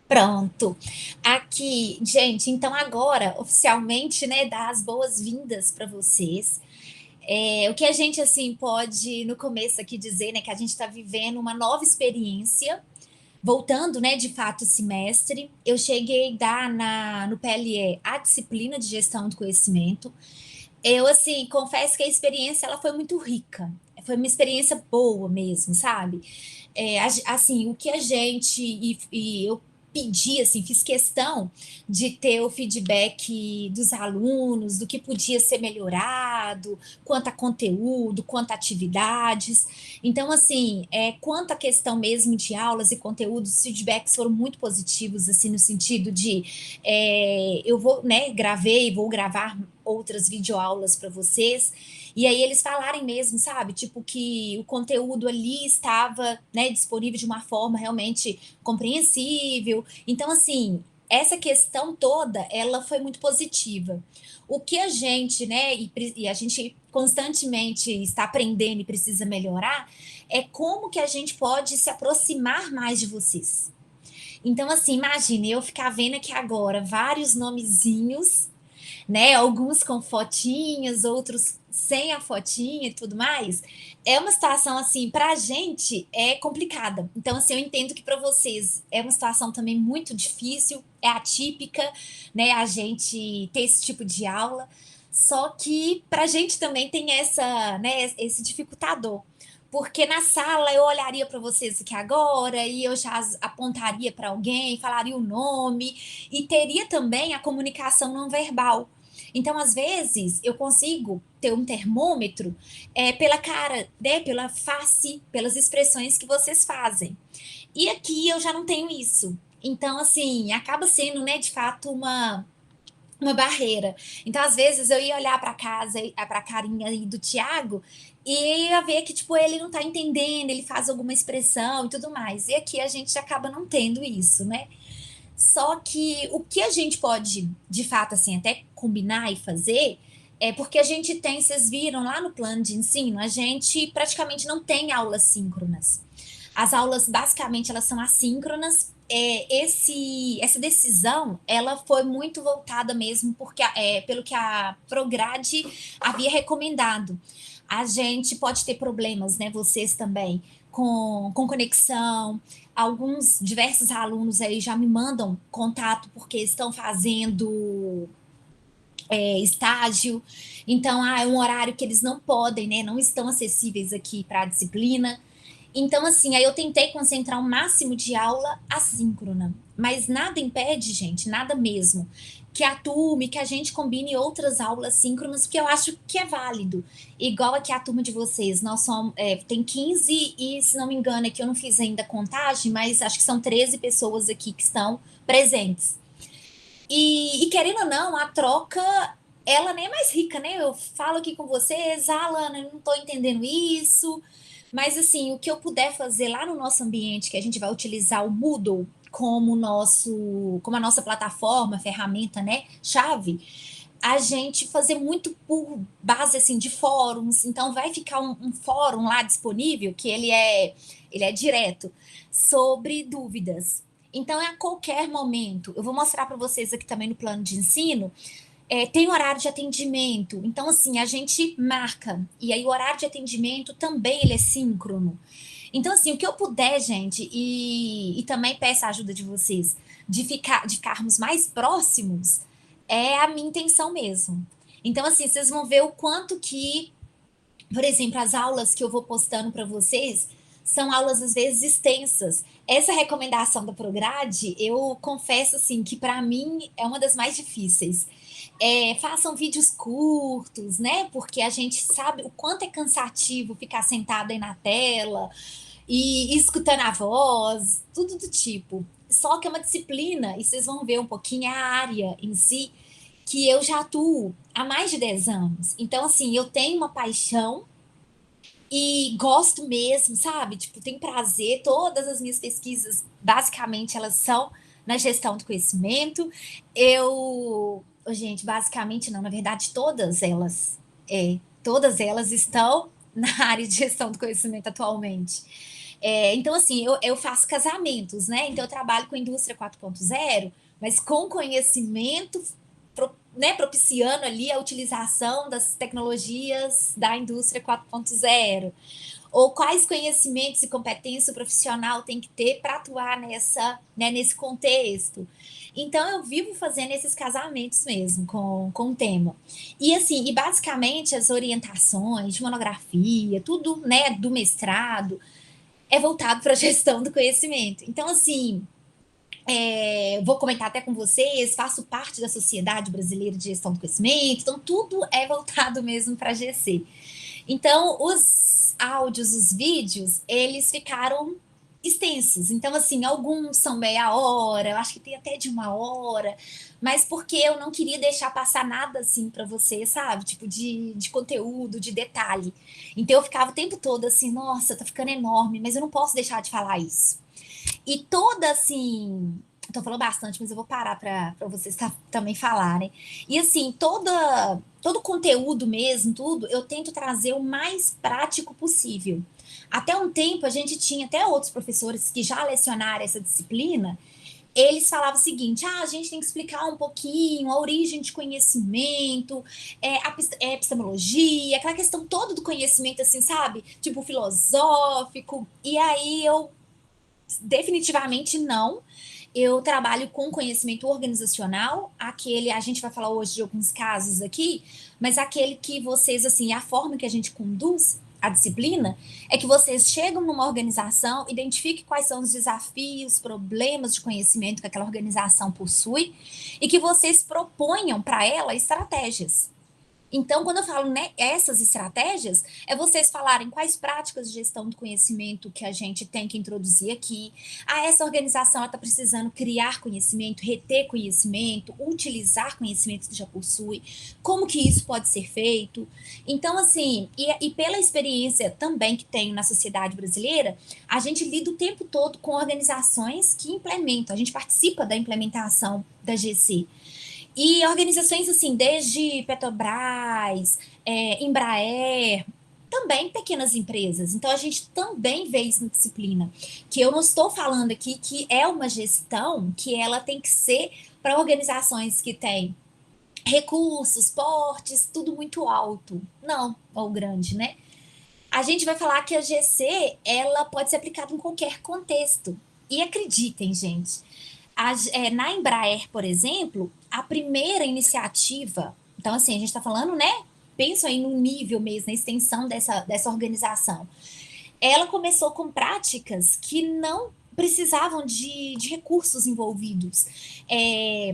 Pronto. Aqui, gente, então agora, oficialmente, né, dar as boas-vindas para vocês. O que a gente, assim, pode, no começo aqui, dizer, né, que a gente está vivendo uma nova experiência, voltando, né, de fato, o semestre. Eu cheguei a dar no PLE a disciplina de gestão do conhecimento. Eu, assim, confesso que a experiência ela foi muito rica. Foi uma experiência boa mesmo, sabe? Assim, o que a gente e eu pedi, assim, fiz questão de ter o feedback dos alunos, do que podia ser melhorado, quanto a conteúdo, quanto a atividades. Então, assim, quanto à questão mesmo de aulas e conteúdos, os feedbacks foram muito positivos, assim, no sentido de eu vou, né, gravei, vou gravar outras videoaulas para vocês, e aí eles falarem mesmo, sabe? Tipo, que o conteúdo ali estava, né, disponível de uma forma realmente compreensível. Então, assim, essa questão toda, ela foi muito positiva. O que a gente, né, e a gente constantemente está aprendendo e precisa melhorar, é como que a gente pode se aproximar mais de vocês. Então, assim, imagine eu ficar vendo aqui agora vários nomezinhos, né? Alguns com fotinhas, outros sem a fotinha e tudo mais. É uma situação assim, para a gente é complicada. Então, assim, eu entendo que para vocês é uma situação também muito difícil, é atípica, né? A gente ter esse tipo de aula. Só que para a gente também tem essa, né, esse dificultador. Porque na sala eu olharia para vocês aqui agora e eu já apontaria para alguém, falaria o nome e teria também a comunicação não verbal. Então, às vezes, eu consigo ter um termômetro pela cara, né, pela face, pelas expressões que vocês fazem. E aqui eu já não tenho isso. Então, assim, acaba sendo, né, de fato, uma barreira. Então, às vezes, eu ia olhar para casa, para a carinha aí do Tiago, e ia ver que, tipo, ele não está entendendo, ele faz alguma expressão e tudo mais. E aqui a gente acaba não tendo isso, né? Só que o que a gente pode, de fato, assim, até combinar e fazer, é porque a gente tem, vocês viram lá no plano de ensino, a gente praticamente não tem aulas síncronas. As aulas, basicamente, elas são assíncronas. Essa decisão, ela foi muito voltada mesmo porque, pelo que a Prograde havia recomendado. A gente pode ter problemas, né? Vocês também, com conexão. Alguns, diversos alunos aí já me mandam contato porque estão fazendo estágio. Então, é um horário que eles não podem, né? Não estão acessíveis aqui para a disciplina. Então, assim, aí eu tentei concentrar o máximo de aula assíncrona, mas nada impede, gente, nada mesmo, que a turma e que a gente combine outras aulas síncronas, porque eu acho que é válido. Igual aqui a turma de vocês, nós somos, tem 15 e, se não me engano, aqui eu não fiz ainda a contagem, mas acho que são 13 pessoas aqui que estão presentes. E querendo ou não, a troca, ela nem é mais rica, né? Eu falo aqui com vocês, Alana, eu não estou entendendo isso, mas assim, o que eu puder fazer lá no nosso ambiente, que a gente vai utilizar o Moodle como a nossa plataforma, ferramenta, né, chave, a gente fazer muito por base assim de fóruns. Então vai ficar um fórum lá disponível que ele é direto sobre dúvidas. Então, a qualquer momento, eu vou mostrar para vocês aqui também no plano de ensino, tem horário de atendimento. Então, assim, a gente marca. E aí, o horário de atendimento também ele é síncrono. Então, assim, o que eu puder, gente, e também peço a ajuda de vocês, de ficarmos mais próximos, é a minha intenção mesmo. Então, assim, vocês vão ver o quanto que, por exemplo, as aulas que eu vou postando para vocês são aulas às vezes extensas. Essa recomendação da Prograde, eu confesso assim que para mim é uma das mais difíceis. Façam vídeos curtos, né? Porque a gente sabe o quanto é cansativo ficar sentado aí na tela e escutando a voz, tudo do tipo. Só que é uma disciplina, e vocês vão ver um pouquinho a área em si, que eu já atuo há mais de 10 anos. Então, assim, eu tenho uma paixão e gosto mesmo, sabe? Tipo, tenho prazer. Todas as minhas pesquisas, basicamente, elas são na gestão do conhecimento. Gente, basicamente não, na verdade, todas elas estão na área de gestão do conhecimento atualmente. Então, assim, eu faço casamentos, né? Então, eu trabalho com a indústria 4.0, mas com conhecimento, né, propiciando ali a utilização das tecnologias da indústria 4.0, ou quais conhecimentos e competência o profissional tem que ter para atuar né, nesse contexto. Então, eu vivo fazendo esses casamentos mesmo com o tema. E assim, e basicamente as orientações de monografia, tudo, né, do mestrado, é voltado para a gestão do conhecimento. Então, assim, vou comentar até com vocês, faço parte da Sociedade Brasileira de Gestão do Conhecimento, então tudo é voltado mesmo para a GC. Então, os áudios, os vídeos, eles ficaram extensos. Então, assim, alguns são meia hora, eu acho que tem até de 1 hora, mas porque eu não queria deixar passar nada assim para você, sabe? Tipo, de conteúdo, de detalhe. Então, eu ficava o tempo todo assim, nossa, tá ficando enorme, mas eu não posso deixar de falar isso. E toda assim. Tô falando bastante, mas eu vou parar para vocês também falarem. E assim, todo o conteúdo mesmo, tudo, eu tento trazer o mais prático possível. Até um tempo, a gente tinha até outros professores que já lecionaram essa disciplina, eles falavam o seguinte: a gente tem que explicar um pouquinho a origem de conhecimento, a epistemologia, aquela questão toda do conhecimento, assim, sabe? Tipo, filosófico. E aí eu definitivamente não. Eu trabalho com conhecimento organizacional, aquele, a gente vai falar hoje de alguns casos aqui, mas aquele que vocês, assim, a forma que a gente conduz a disciplina é que vocês chegam numa organização, identifiquem quais são os desafios, problemas de conhecimento que aquela organização possui e que vocês proponham para ela estratégias. Então, quando eu falo, né, essas estratégias, é vocês falarem quais práticas de gestão do conhecimento que a gente tem que introduzir aqui. Essa organização está precisando criar conhecimento, reter conhecimento, utilizar conhecimento que já possui, como que isso pode ser feito. Então, assim, e pela experiência também que tenho na sociedade brasileira, a gente lida o tempo todo com organizações que implementam, a gente participa da implementação da GC. E organizações assim, desde Petrobras, Embraer, também pequenas empresas. Então, a gente também vê isso na disciplina. Que eu não estou falando aqui que é uma gestão que ela tem que ser para organizações que têm recursos, portes, tudo muito alto. Não, ou grande, né? A gente vai falar que a GC, ela pode ser aplicada em qualquer contexto. E acreditem, gente, na Embraer, por exemplo, a primeira iniciativa, então assim, a gente está falando, né? Pensa aí no nível mesmo, na extensão dessa organização. Ela começou com práticas que não precisavam de recursos envolvidos.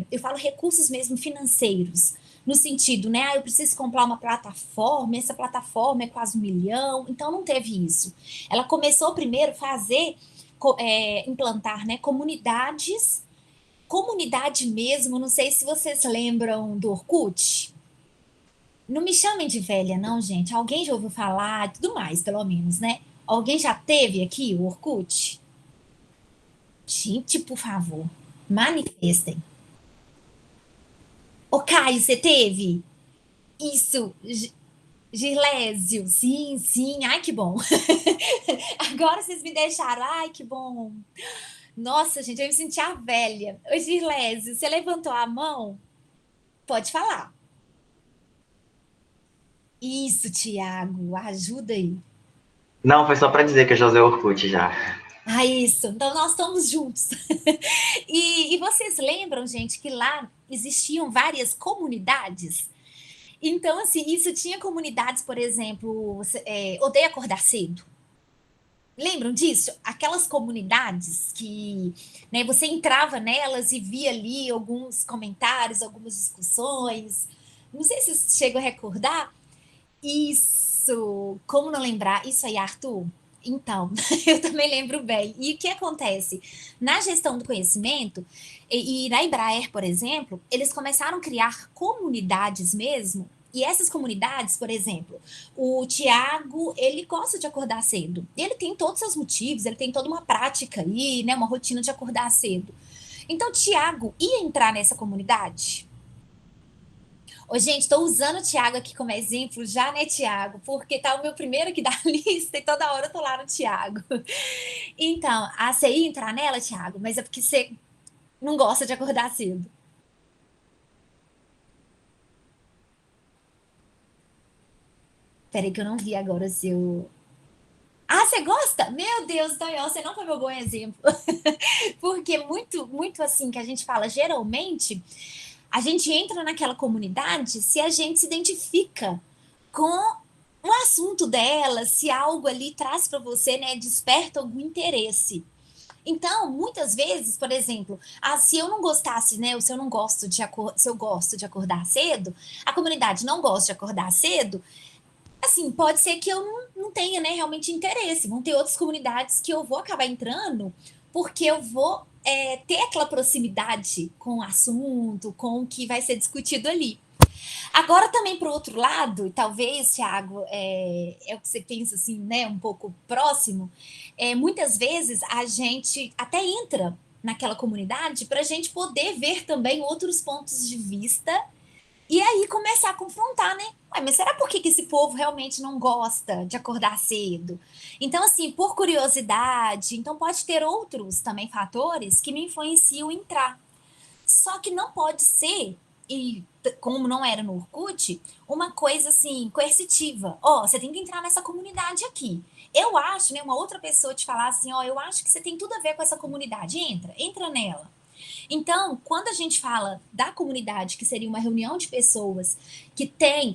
Eu falo recursos mesmo financeiros, no sentido, né? Eu preciso comprar uma plataforma, essa plataforma é quase 1 milhão, então não teve isso. Ela começou primeiro a fazer, implantar, né, comunidade mesmo, não sei se vocês lembram do Orkut. Não me chamem de velha, não, gente. Alguém já ouviu falar, tudo mais, pelo menos, né? Alguém já teve aqui o Orkut? Gente, por favor, manifestem. Ô, Caio, você teve? Isso, Girlésio, sim, sim, ai que bom. Agora vocês me deixaram, ai que bom. Nossa, gente, eu me senti a velha. Ô, Girlésio, você levantou a mão? Pode falar. Isso, Tiago, ajuda aí. Não, foi só pra dizer que eu já usei o Orkut já. Ah, isso. Então nós estamos juntos. E vocês lembram, gente, que lá existiam várias comunidades? Então, assim, isso tinha comunidades, por exemplo, odeia acordar cedo. Lembram disso? Aquelas comunidades que, né, você entrava nelas e via ali alguns comentários, algumas discussões. Não sei se vocês chegam a recordar. Isso! Como não lembrar? Isso aí, Arthur? Então, eu também lembro bem. E o que acontece? Na gestão do conhecimento, e na Embraer, por exemplo, eles começaram a criar comunidades mesmo. E essas comunidades, por exemplo, o Tiago, ele gosta de acordar cedo. Ele tem todos os seus motivos, ele tem toda uma prática aí, né, uma rotina de acordar cedo. Então, o Tiago ia entrar nessa comunidade? Ô, gente, estou usando o Thiago aqui como exemplo já, né, Thiago? Porque tá o meu primeiro aqui da lista e toda hora eu tô lá no Thiago. Então, a você ia entrar nela, Thiago, mas é porque você não gosta de acordar cedo. Peraí que eu não vi agora o seu... Ah, você gosta? Meu Deus, Daniel, você não foi meu bom exemplo. Porque muito assim que a gente fala, geralmente, a gente entra naquela comunidade se a gente se identifica com o assunto dela, se algo ali traz para você, né, desperta algum interesse. Então, muitas vezes, por exemplo, se eu não gostasse, né, ou se eu não gosto se eu gosto de acordar cedo, a comunidade não gosta de acordar cedo, assim, pode ser que eu não tenha, né, realmente interesse. Vão ter outras comunidades que eu vou acabar entrando porque eu vou ter aquela proximidade com o assunto, com o que vai ser discutido ali. Agora também para o outro lado, e talvez, Thiago, é o que você pensa assim, né, um pouco próximo, muitas vezes a gente até entra naquela comunidade para a gente poder ver também outros pontos de vista e aí começar a confrontar, né? Ué, mas será por que esse povo realmente não gosta de acordar cedo? Então, assim, por curiosidade, então pode ter outros também fatores que me influenciam em entrar. Só que não pode ser, e como não era no Orkut, uma coisa assim, coercitiva. Ó, você tem que entrar nessa comunidade aqui. Eu acho, né, uma outra pessoa te falar assim, ó, eu acho que você tem tudo a ver com essa comunidade. Entra nela. Então, quando a gente fala da comunidade, que seria uma reunião de pessoas que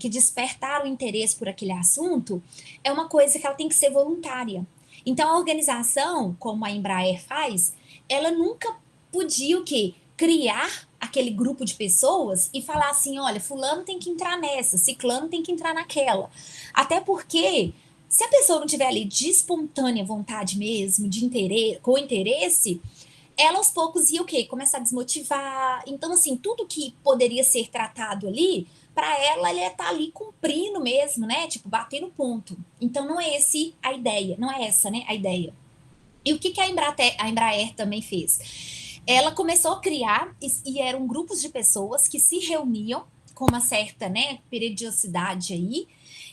despertar o interesse por aquele assunto, é uma coisa que ela tem que ser voluntária. Então, a organização, como a Embraer faz, ela nunca podia o quê? Criar aquele grupo de pessoas e falar assim, olha, fulano tem que entrar nessa, ciclano tem que entrar naquela. Até porque se a pessoa não tiver ali de espontânea vontade mesmo, de interesse, com interesse, ela aos poucos ia o quê? Começar a desmotivar. Então, assim, tudo que poderia ser tratado ali, para ela, ele tá ali cumprindo mesmo, né? Tipo, batendo ponto. Então, não é esse a ideia, não é essa, né, a ideia. E o que, que a Embraer também fez? Ela começou a criar, e eram grupos de pessoas que se reuniam com uma certa, né, periodicidade aí,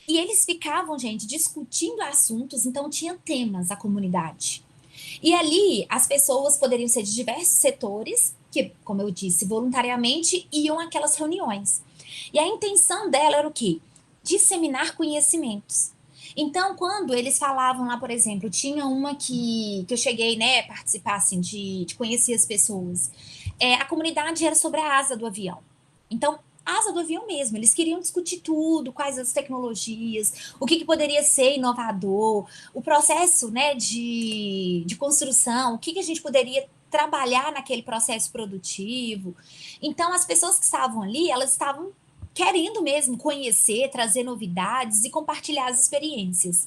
e eles ficavam, gente, discutindo assuntos, então tinha temas a comunidade. E ali as pessoas poderiam ser de diversos setores, que, como eu disse, voluntariamente iam àquelas reuniões. E a intenção dela era o quê? Disseminar conhecimentos. Então, quando eles falavam lá, por exemplo, tinha uma que eu cheguei, né, a participar, assim, de conhecer as pessoas. A comunidade era sobre a asa do avião. Então, a asa do avião mesmo, eles queriam discutir tudo, quais as tecnologias, o que poderia ser inovador, o processo, né, de construção, o que a gente poderia trabalhar naquele processo produtivo. Então, as pessoas que estavam ali, elas estavam querendo mesmo conhecer, trazer novidades e compartilhar as experiências.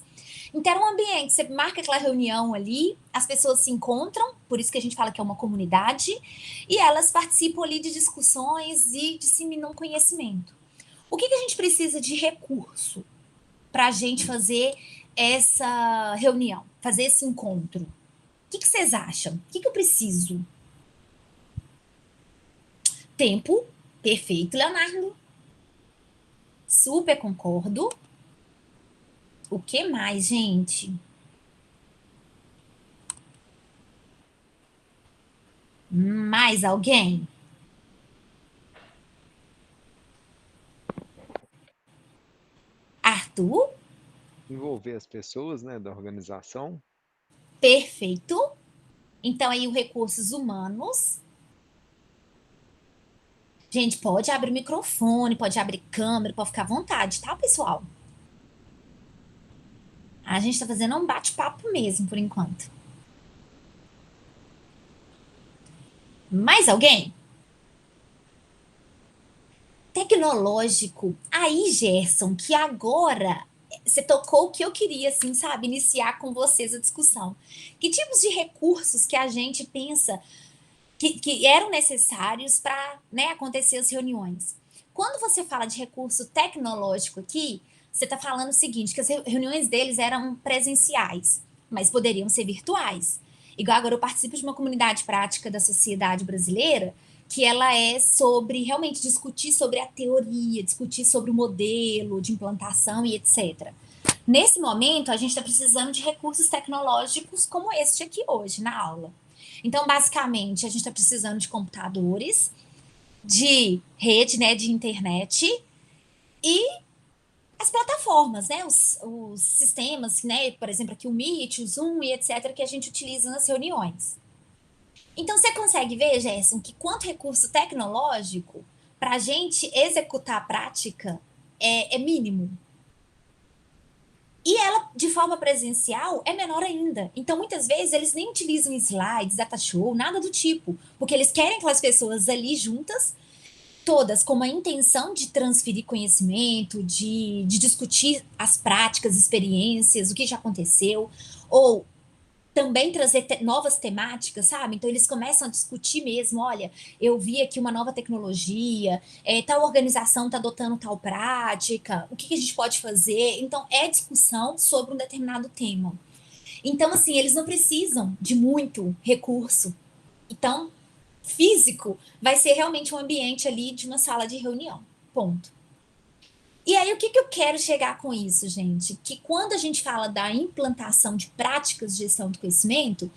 Então, era um ambiente, você marca aquela reunião ali, as pessoas se encontram, por isso que a gente fala que é uma comunidade, e elas participam ali de discussões e disseminam conhecimento. O que a gente precisa de recurso para a gente fazer essa reunião, fazer esse encontro? O que vocês acham? O que eu preciso? Tempo, perfeito, Leonardo. Super concordo. O que mais, gente? Mais alguém? Arthur? Envolver as pessoas, né, da organização. Perfeito. Então, aí, os recursos humanos. Gente, pode abrir microfone, pode abrir câmera, pode ficar à vontade, tá, pessoal? A gente tá fazendo um bate-papo mesmo, por enquanto. Mais alguém? Tecnológico. Aí, Gerson, que agora você tocou o que eu queria, assim, sabe, iniciar com vocês a discussão. Que tipos de recursos que a gente pensa que eram necessários para, né, acontecer as reuniões? Quando você fala de recurso tecnológico aqui, você está falando o seguinte, que as reuniões deles eram presenciais, mas poderiam ser virtuais. Igual agora eu participo de uma comunidade prática da sociedade brasileira, que ela é sobre realmente discutir sobre a teoria, discutir sobre o modelo de implantação e etc. Nesse momento, a gente está precisando de recursos tecnológicos como este aqui hoje, na aula. Então, basicamente, a gente está precisando de computadores, de rede, né, de internet e as plataformas, né, os sistemas, né, por exemplo, aqui o Meet, o Zoom e etc., que a gente utiliza nas reuniões. Então, você consegue ver, Gerson, que quanto recurso tecnológico para a gente executar a prática é mínimo. E ela, de forma presencial, é menor ainda. Então, muitas vezes, eles nem utilizam slides, data show, nada do tipo, porque eles querem aquelas pessoas ali juntas, todas com uma intenção de transferir conhecimento, de discutir as práticas, experiências, o que já aconteceu, ou também trazer novas temáticas, sabe? Então eles começam a discutir mesmo, olha, eu vi aqui uma nova tecnologia, tal organização está adotando tal prática, o que a gente pode fazer? Então é discussão sobre um determinado tema. Então, assim, eles não precisam de muito recurso. Então, físico vai ser realmente um ambiente ali de uma sala de reunião. Ponto. E aí, o que eu quero chegar com isso, gente? Que quando a gente fala da implantação de práticas de gestão do conhecimento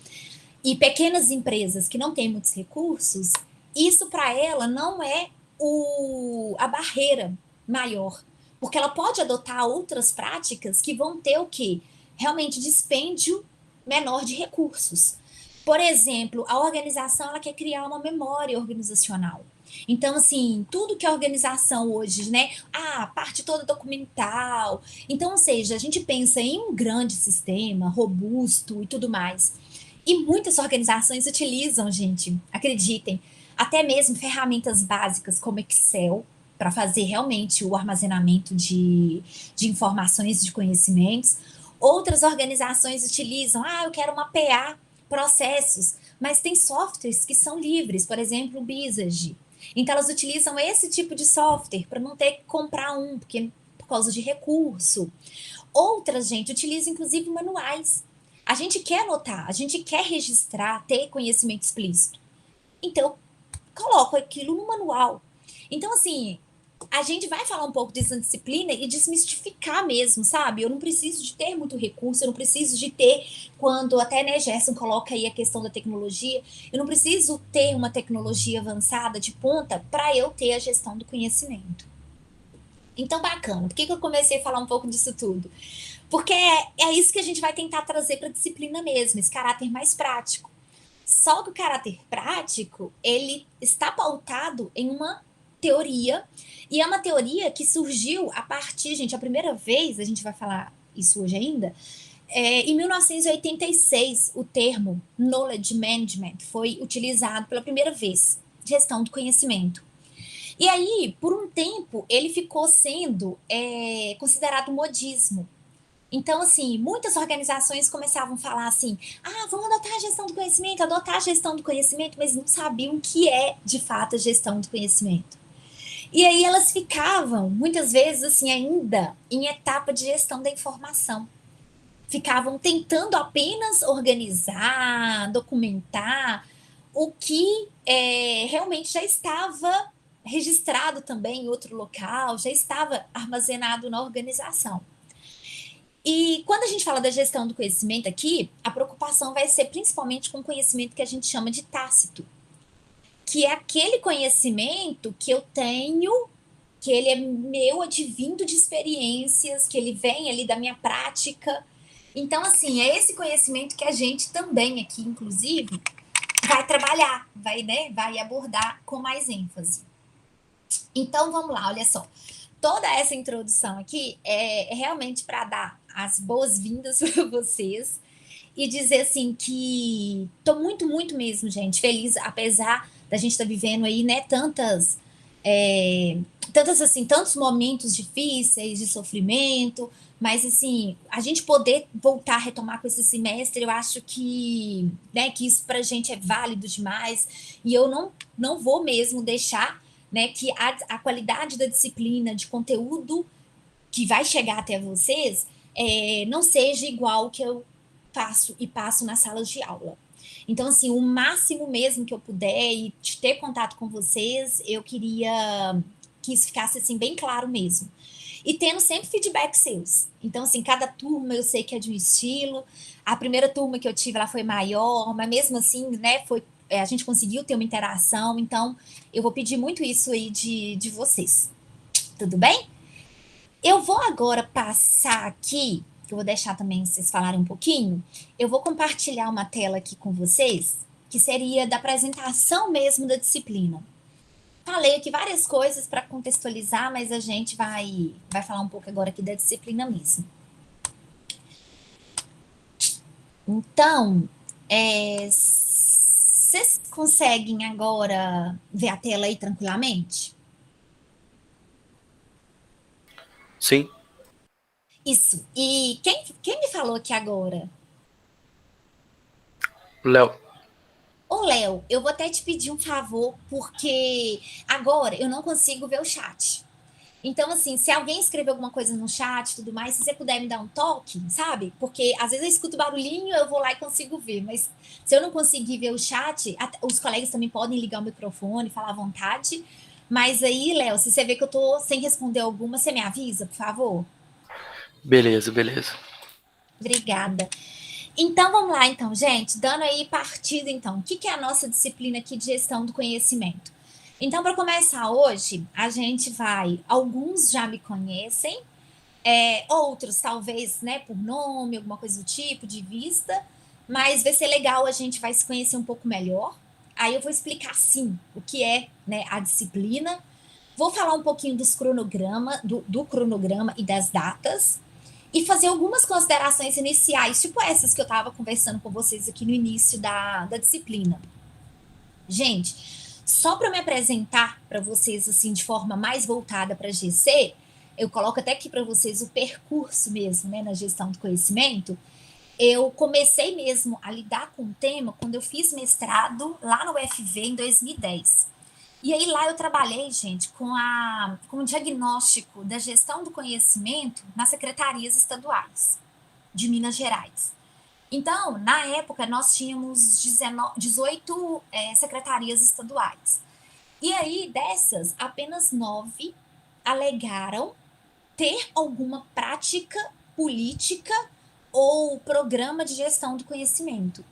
e pequenas empresas que não têm muitos recursos, isso para ela não é a barreira maior, porque ela pode adotar outras práticas que vão ter o quê? Realmente dispêndio menor de recursos. Por exemplo, a organização ela quer criar uma memória organizacional. Então, assim, tudo que a organização hoje, né? A parte toda documental. Então, ou seja, a gente pensa em um grande sistema, robusto e tudo mais. E muitas organizações utilizam, gente, acreditem, até mesmo ferramentas básicas como Excel, para fazer realmente o armazenamento de informações, de conhecimentos. Outras organizações utilizam, eu quero mapear processos, mas tem softwares que são livres, por exemplo, o Visage. Então, elas utilizam esse tipo de software para não ter que comprar um, porque por causa de recurso. Outras, gente, utilizam inclusive manuais. A gente quer anotar, a gente quer registrar, ter conhecimento explícito. Então, coloco aquilo no manual. Então, assim, a gente vai falar um pouco dessa disciplina e desmistificar mesmo, sabe? Eu não preciso de ter muito recurso, eu não preciso de ter, quando até, né, Gerson coloca aí a questão da tecnologia, eu não preciso ter uma tecnologia avançada de ponta para eu ter a gestão do conhecimento. Então, bacana. Por que eu comecei a falar um pouco disso tudo? Porque é isso que a gente vai tentar trazer para a disciplina mesmo, esse caráter mais prático. Só que o caráter prático, ele está pautado em uma teoria, e é uma teoria que surgiu a partir, gente, a primeira vez, a gente vai falar isso hoje ainda, em 1986, o termo Knowledge Management foi utilizado pela primeira vez, gestão do conhecimento. E aí, por um tempo, ele ficou sendo considerado modismo. Então, assim, muitas organizações começavam a falar assim, vamos adotar a gestão do conhecimento, adotar a gestão do conhecimento, mas não sabiam o que é, de fato, a gestão do conhecimento. E aí elas ficavam, muitas vezes, assim, ainda em etapa de gestão da informação. Ficavam tentando apenas organizar, documentar o que realmente já estava registrado também em outro local, já estava armazenado na organização. E quando a gente fala da gestão do conhecimento aqui, a preocupação vai ser principalmente com o conhecimento que a gente chama de tácito, que é aquele conhecimento que eu tenho, que ele é meu advindo de experiências, que ele vem ali da minha prática. Então, assim, é esse conhecimento que a gente também aqui, inclusive, vai trabalhar, vai abordar com mais ênfase. Então, vamos lá, olha só. Toda essa introdução aqui é realmente para dar as boas-vindas para vocês e dizer assim que estou muito, muito mesmo, gente, feliz, apesar da gente estar vivendo aí, né, tantos momentos difíceis de sofrimento, mas assim, a gente poder voltar a retomar com esse semestre, eu acho que, né, que isso para a gente é válido demais, e eu não vou mesmo deixar, né, que a qualidade da disciplina, de conteúdo que vai chegar até vocês, não seja igual que eu faço e passo nas salas de aula. Então, assim, o máximo mesmo que eu puder e de ter contato com vocês, eu queria que isso ficasse, assim, bem claro mesmo. E tendo sempre feedback seus. Então, assim, cada turma eu sei que é de um estilo. A primeira turma que eu tive, ela foi maior, mas mesmo assim, né, a gente conseguiu ter uma interação. Então, eu vou pedir muito isso aí de vocês. Tudo bem? Eu vou agora passar aqui, que eu vou deixar também vocês falarem um pouquinho. Eu vou compartilhar uma tela aqui com vocês, que seria da apresentação mesmo da disciplina. Falei aqui várias coisas para contextualizar, mas a gente vai falar um pouco agora aqui da disciplina mesmo. Então, vocês conseguem agora ver a tela aí tranquilamente? Sim. Isso. E quem me falou aqui agora? Léo. Ô, Léo, eu vou até te pedir um favor, porque agora eu não consigo ver o chat. Então, assim, se alguém escrever alguma coisa no chat e tudo mais, se você puder me dar um toque, sabe? Porque às vezes eu escuto barulhinho, eu vou lá e consigo ver. Mas se eu não conseguir ver o chat, os colegas também podem ligar o microfone, falar à vontade. Mas aí, Léo, se você vê que eu tô sem responder alguma, você me avisa, por favor? Beleza, beleza. Obrigada. Então, vamos lá, então, gente, dando aí partida, então, o que é a nossa disciplina aqui de gestão do conhecimento? Então, para começar hoje, a gente alguns já me conhecem, outros talvez, né, por nome, alguma coisa do tipo, de vista, mas vai ser legal, a gente vai se conhecer um pouco melhor. Aí eu vou explicar, sim, o que é, né, a disciplina, vou falar um pouquinho do cronograma e das datas, e fazer algumas considerações iniciais, tipo essas que eu estava conversando com vocês aqui no início da disciplina. Gente, só para me apresentar para vocês assim de forma mais voltada para GC, eu coloco até aqui para vocês o percurso mesmo, né, na gestão do conhecimento. Eu comecei mesmo a lidar com o tema quando eu fiz mestrado lá no UFV em 2010. E aí lá eu trabalhei, gente, com o diagnóstico da gestão do conhecimento nas secretarias estaduais de Minas Gerais. Então, na época, nós tínhamos 18 secretarias estaduais. E aí, dessas, apenas 9 alegaram ter alguma prática política ou programa de gestão do conhecimento.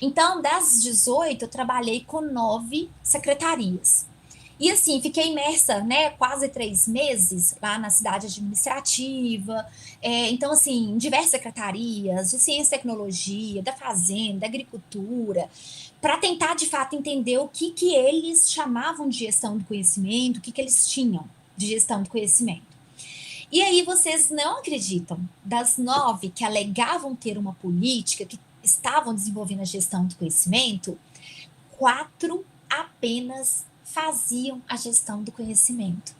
Então, das 18, eu trabalhei com 9 secretarias. E assim, fiquei imersa, né, quase 3 meses lá na cidade administrativa. Então, assim, em diversas secretarias de ciência e tecnologia, da fazenda, da agricultura, para tentar, de fato, entender o que eles chamavam de gestão do conhecimento, o que eles tinham de gestão do conhecimento. E aí vocês não acreditam, das 9 que alegavam ter uma política, que estavam desenvolvendo a gestão do conhecimento, 4 apenas faziam a gestão do conhecimento.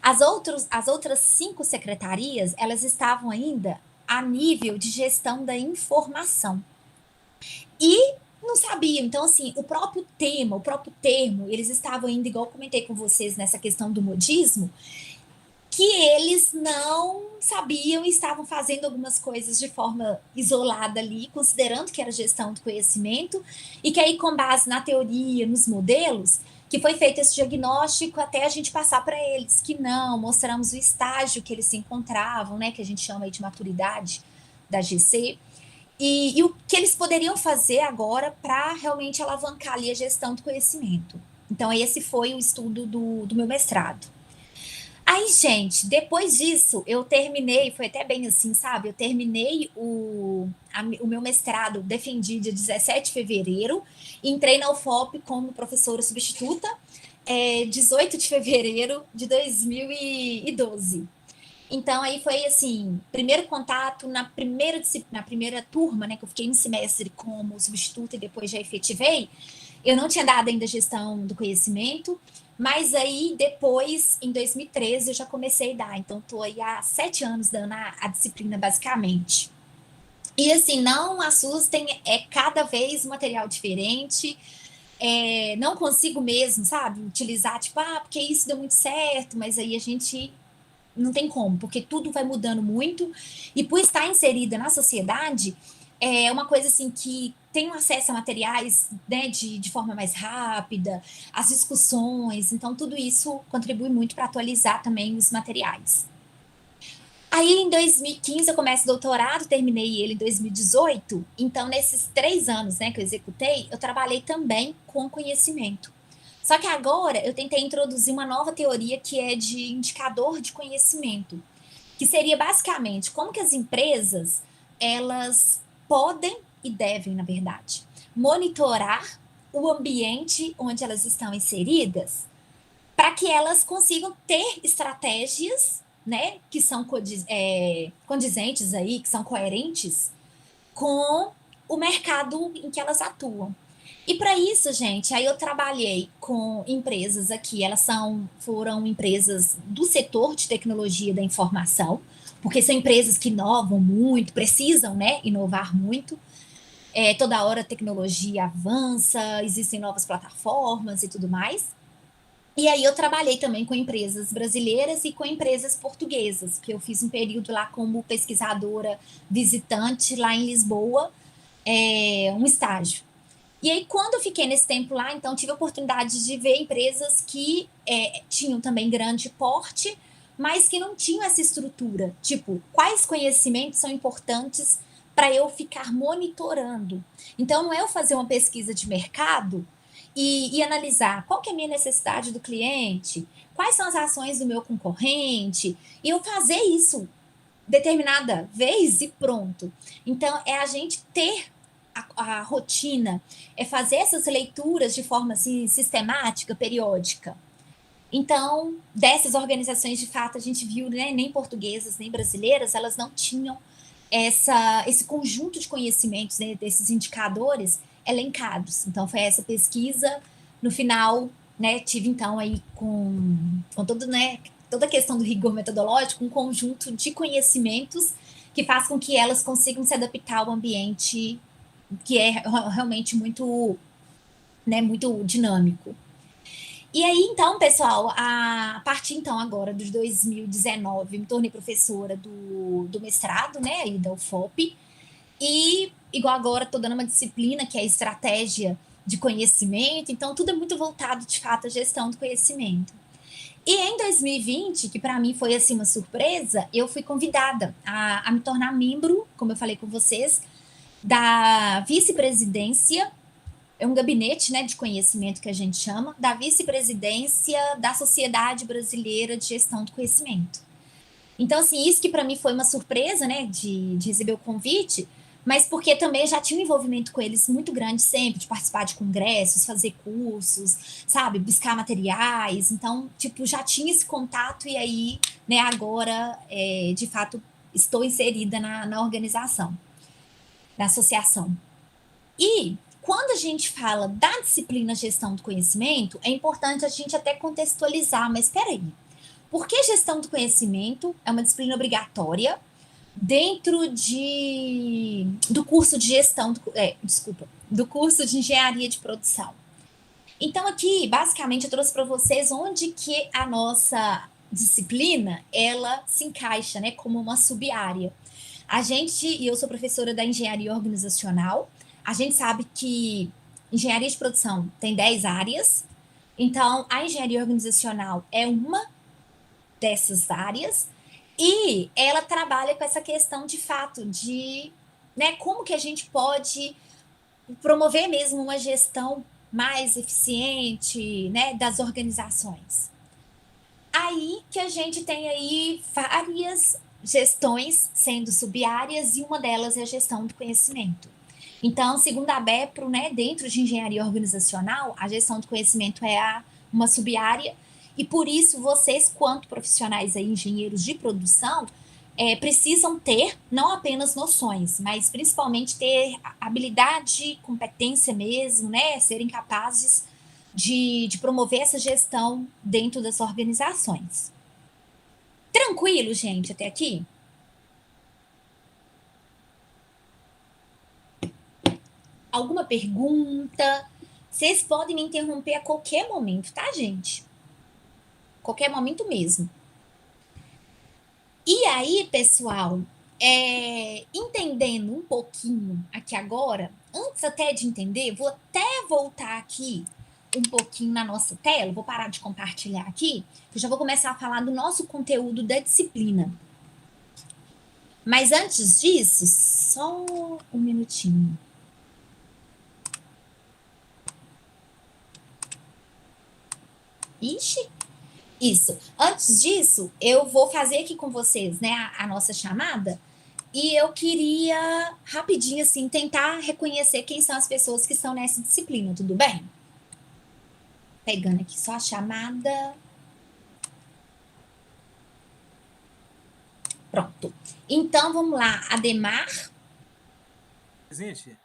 As outras 5 secretarias, elas estavam ainda a nível de gestão da informação. E não sabiam. Então, assim, o próprio termo, eles estavam ainda, igual eu comentei com vocês nessa questão do modismo, que eles não sabiam e estavam fazendo algumas coisas de forma isolada ali, considerando que era gestão do conhecimento, e que aí, com base na teoria, nos modelos, que foi feito esse diagnóstico até a gente passar para eles que não, mostramos o estágio que eles se encontravam, né, que a gente chama aí de maturidade da GC, e o que eles poderiam fazer agora para realmente alavancar ali a gestão do conhecimento. Então, esse foi o estudo do meu mestrado. Aí, gente, depois disso, eu terminei, foi até bem assim, sabe? Eu terminei o meu mestrado, defendi dia 17 de fevereiro, entrei na UFOP como professora substituta, 18 de fevereiro de 2012. Então, aí foi assim, primeiro contato na primeira turma, né, que eu fiquei um semestre como substituta e depois já efetivei, eu não tinha dado ainda gestão do conhecimento, mas aí depois, em 2013, eu já comecei a dar. Então, estou aí há 7 anos dando a disciplina, basicamente. E assim, não assustem, é cada vez um material diferente. Não consigo mesmo, sabe, utilizar, tipo, porque isso deu muito certo, mas aí a gente não tem como, porque tudo vai mudando muito, e por estar inserida na sociedade, é uma coisa assim que tenham acesso a materiais, né, de forma mais rápida, as discussões, então tudo isso contribui muito para atualizar também os materiais. Aí, em 2015, eu começo o doutorado, terminei ele em 2018. Então, nesses 3 anos, né, que eu executei, eu trabalhei também com conhecimento. Só que agora eu tentei introduzir uma nova teoria que é de indicador de conhecimento, que seria basicamente como que as empresas elas podem e devem, na verdade, monitorar o ambiente onde elas estão inseridas para que elas consigam ter estratégias, né, que são condizentes aí, que são coerentes com o mercado em que elas atuam. E para isso, gente, aí eu trabalhei com empresas aqui, foram empresas do setor de tecnologia da informação, porque são empresas que inovam muito, precisam, né, inovar muito. Toda hora a tecnologia avança, existem novas plataformas e tudo mais. E aí eu trabalhei também com empresas brasileiras e com empresas portuguesas, que eu fiz um período lá como pesquisadora visitante lá em Lisboa, um estágio. E aí, quando eu fiquei nesse tempo lá, então tive a oportunidade de ver empresas que tinham também grande porte, mas que não tinham essa estrutura. Tipo, quais conhecimentos são importantes para eu ficar monitorando? Então, não é eu fazer uma pesquisa de mercado e analisar qual que é a minha necessidade do cliente, quais são as ações do meu concorrente, e eu fazer isso determinada vez e pronto. Então, é a gente ter a rotina, é fazer essas leituras de forma assim, sistemática, periódica. Então, dessas organizações, de fato, a gente viu, né, nem portuguesas, nem brasileiras, elas não tinham esse conjunto de conhecimentos, né, desses indicadores elencados. Então, foi essa pesquisa. No final, né, tive, então, aí com todo, né, toda a questão do rigor metodológico, um conjunto de conhecimentos que faz com que elas consigam se adaptar ao ambiente que é realmente muito, né, muito dinâmico. E aí, então, pessoal, a partir, então, agora de 2019, me tornei professora do mestrado, né, aí da UFOP, e, igual agora, estou dando uma disciplina que é estratégia de conhecimento, então tudo é muito voltado, de fato, à gestão do conhecimento. E em 2020, que para mim foi, assim, uma surpresa, eu fui convidada a me tornar membro, como eu falei com vocês, da vice-presidência, é um gabinete, né, de conhecimento que a gente chama, da vice-presidência da Sociedade Brasileira de Gestão do Conhecimento. Então, assim, isso que para mim foi uma surpresa, né, de receber o convite, mas porque também já tinha um envolvimento com eles muito grande sempre, de participar de congressos, fazer cursos, sabe, buscar materiais. Então, tipo, já tinha esse contato e aí, né, agora, de fato, estou inserida na organização, na associação. E quando a gente fala da disciplina gestão do conhecimento, é importante a gente até contextualizar, mas espera aí, por que gestão do conhecimento é uma disciplina obrigatória dentro do curso de gestão, do curso de engenharia de produção? Então aqui, basicamente, eu trouxe para vocês onde que a nossa disciplina, ela se encaixa, né, como uma sub-área. E eu sou professora da engenharia organizacional, a gente sabe que engenharia de produção tem 10 áreas, então a engenharia organizacional é uma dessas áreas, e ela trabalha com essa questão de fato de, né, como que a gente pode promover mesmo uma gestão mais eficiente, né, das organizações. Aí que a gente tem aí várias gestões sendo sub-áreas, e uma delas é a gestão do conhecimento. Então, segundo a BEPRO, né, dentro de engenharia organizacional, a gestão do conhecimento é uma sub-área, e por isso vocês, quanto profissionais aí, engenheiros de produção, precisam ter não apenas noções, mas principalmente ter habilidade, competência mesmo, né, serem capazes de promover essa gestão dentro das organizações. Tranquilo, gente, até aqui? Alguma pergunta? Vocês podem me interromper a qualquer momento, tá, gente? Qualquer momento mesmo. E aí, pessoal, entendendo um pouquinho aqui agora, antes até de entender, vou até voltar aqui um pouquinho na nossa tela, vou parar de compartilhar aqui, que eu já vou começar a falar do nosso conteúdo da disciplina. Mas antes disso, só um minutinho. Ixi, isso. Antes disso, eu vou fazer aqui com vocês, né, a nossa chamada, e eu queria, rapidinho, assim, tentar reconhecer quem são as pessoas que estão nessa disciplina, tudo bem? Pegando aqui só a chamada. Pronto. Então, vamos lá. Ademar. Presente.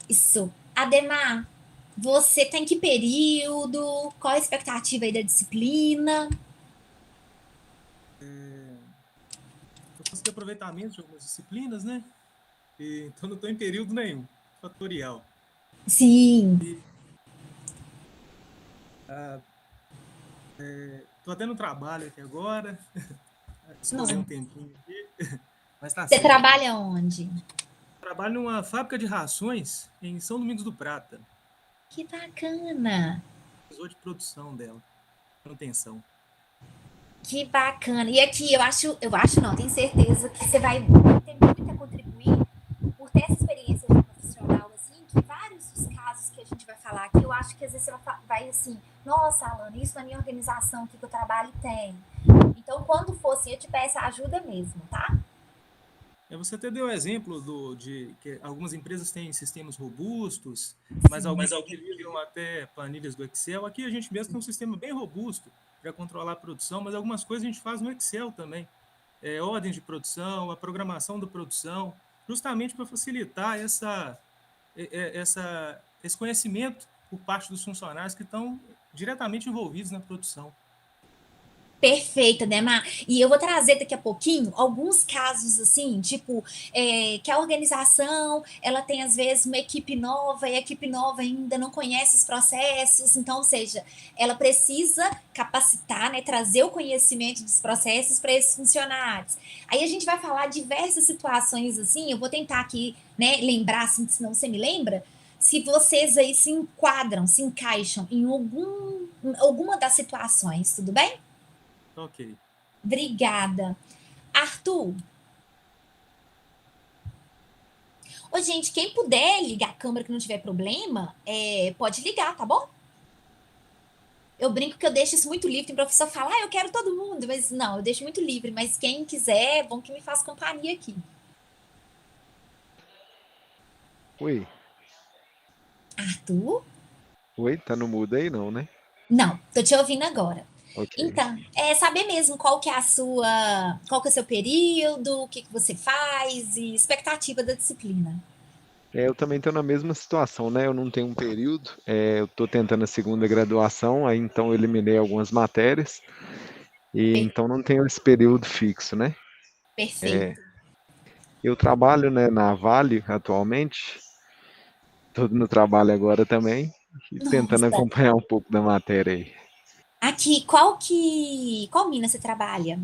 Isso. Ademar, você tem que período? Qual a expectativa aí da disciplina? Eu consegui aproveitamento de algumas disciplinas, né? Então não estou em período nenhum. Fatorial. Sim. Estou até no trabalho aqui agora. Escolhi um tempinho aqui. Mas tá Você certo. trabalha onde? Trabalho numa fábrica de rações em São Domingos do Prata. Que bacana. Precisou de produção dela. Manutenção. Que bacana. E aqui eu acho não, tenho certeza que você vai ter muito a contribuir por ter essa experiência de profissional, assim, que vários dos casos que a gente vai falar aqui, eu acho que às vezes você vai assim, nossa, Alana, isso na minha organização aqui que eu trabalho tem. Então, quando for assim, eu te peço ajuda mesmo, tá? Você até deu exemplo de que algumas empresas têm sistemas robustos, mas algumas utilizam até planilhas do Excel. Aqui a gente mesmo tem um sistema bem robusto para controlar a produção, mas algumas coisas a gente faz no Excel também. Ordens de produção, a programação da produção, justamente para facilitar esse conhecimento por parte dos funcionários que estão diretamente envolvidos na produção. Perfeita, né, Mar? E eu vou trazer daqui a pouquinho alguns casos, assim, tipo, que a organização, ela tem, às vezes, uma equipe nova, e a equipe nova ainda não conhece os processos, então, ou seja, ela precisa capacitar, né, trazer o conhecimento dos processos para esses funcionários. Aí a gente vai falar diversas situações, assim, eu vou tentar aqui, né, lembrar, assim, se não você me lembra, se vocês aí se enquadram, se encaixam em alguma das situações, tudo bem? Ok. Obrigada. Arthur. Ô, gente, quem puder ligar a câmera que não tiver problema, pode ligar, tá bom? Eu brinco que eu deixo isso muito livre. Tem professor que fala, eu quero todo mundo. Mas não, eu deixo muito livre. Mas quem quiser, é bom que me faça companhia aqui. Oi. Arthur? Oi, tá no mudo aí não, né? Não, tô te ouvindo agora. Ok. Então, saber mesmo qual que é o seu período, o que você faz e expectativa da disciplina. Eu também estou na mesma situação, né? Eu não tenho um período, eu estou tentando a segunda graduação, aí então eu eliminei algumas matérias, e então não tenho esse período fixo, né? Perfeito. Eu trabalho, né, na Vale atualmente, estou no trabalho agora também, e tentando Nossa. acompanhar um pouco da matéria aí. Aqui, qual mina você trabalha?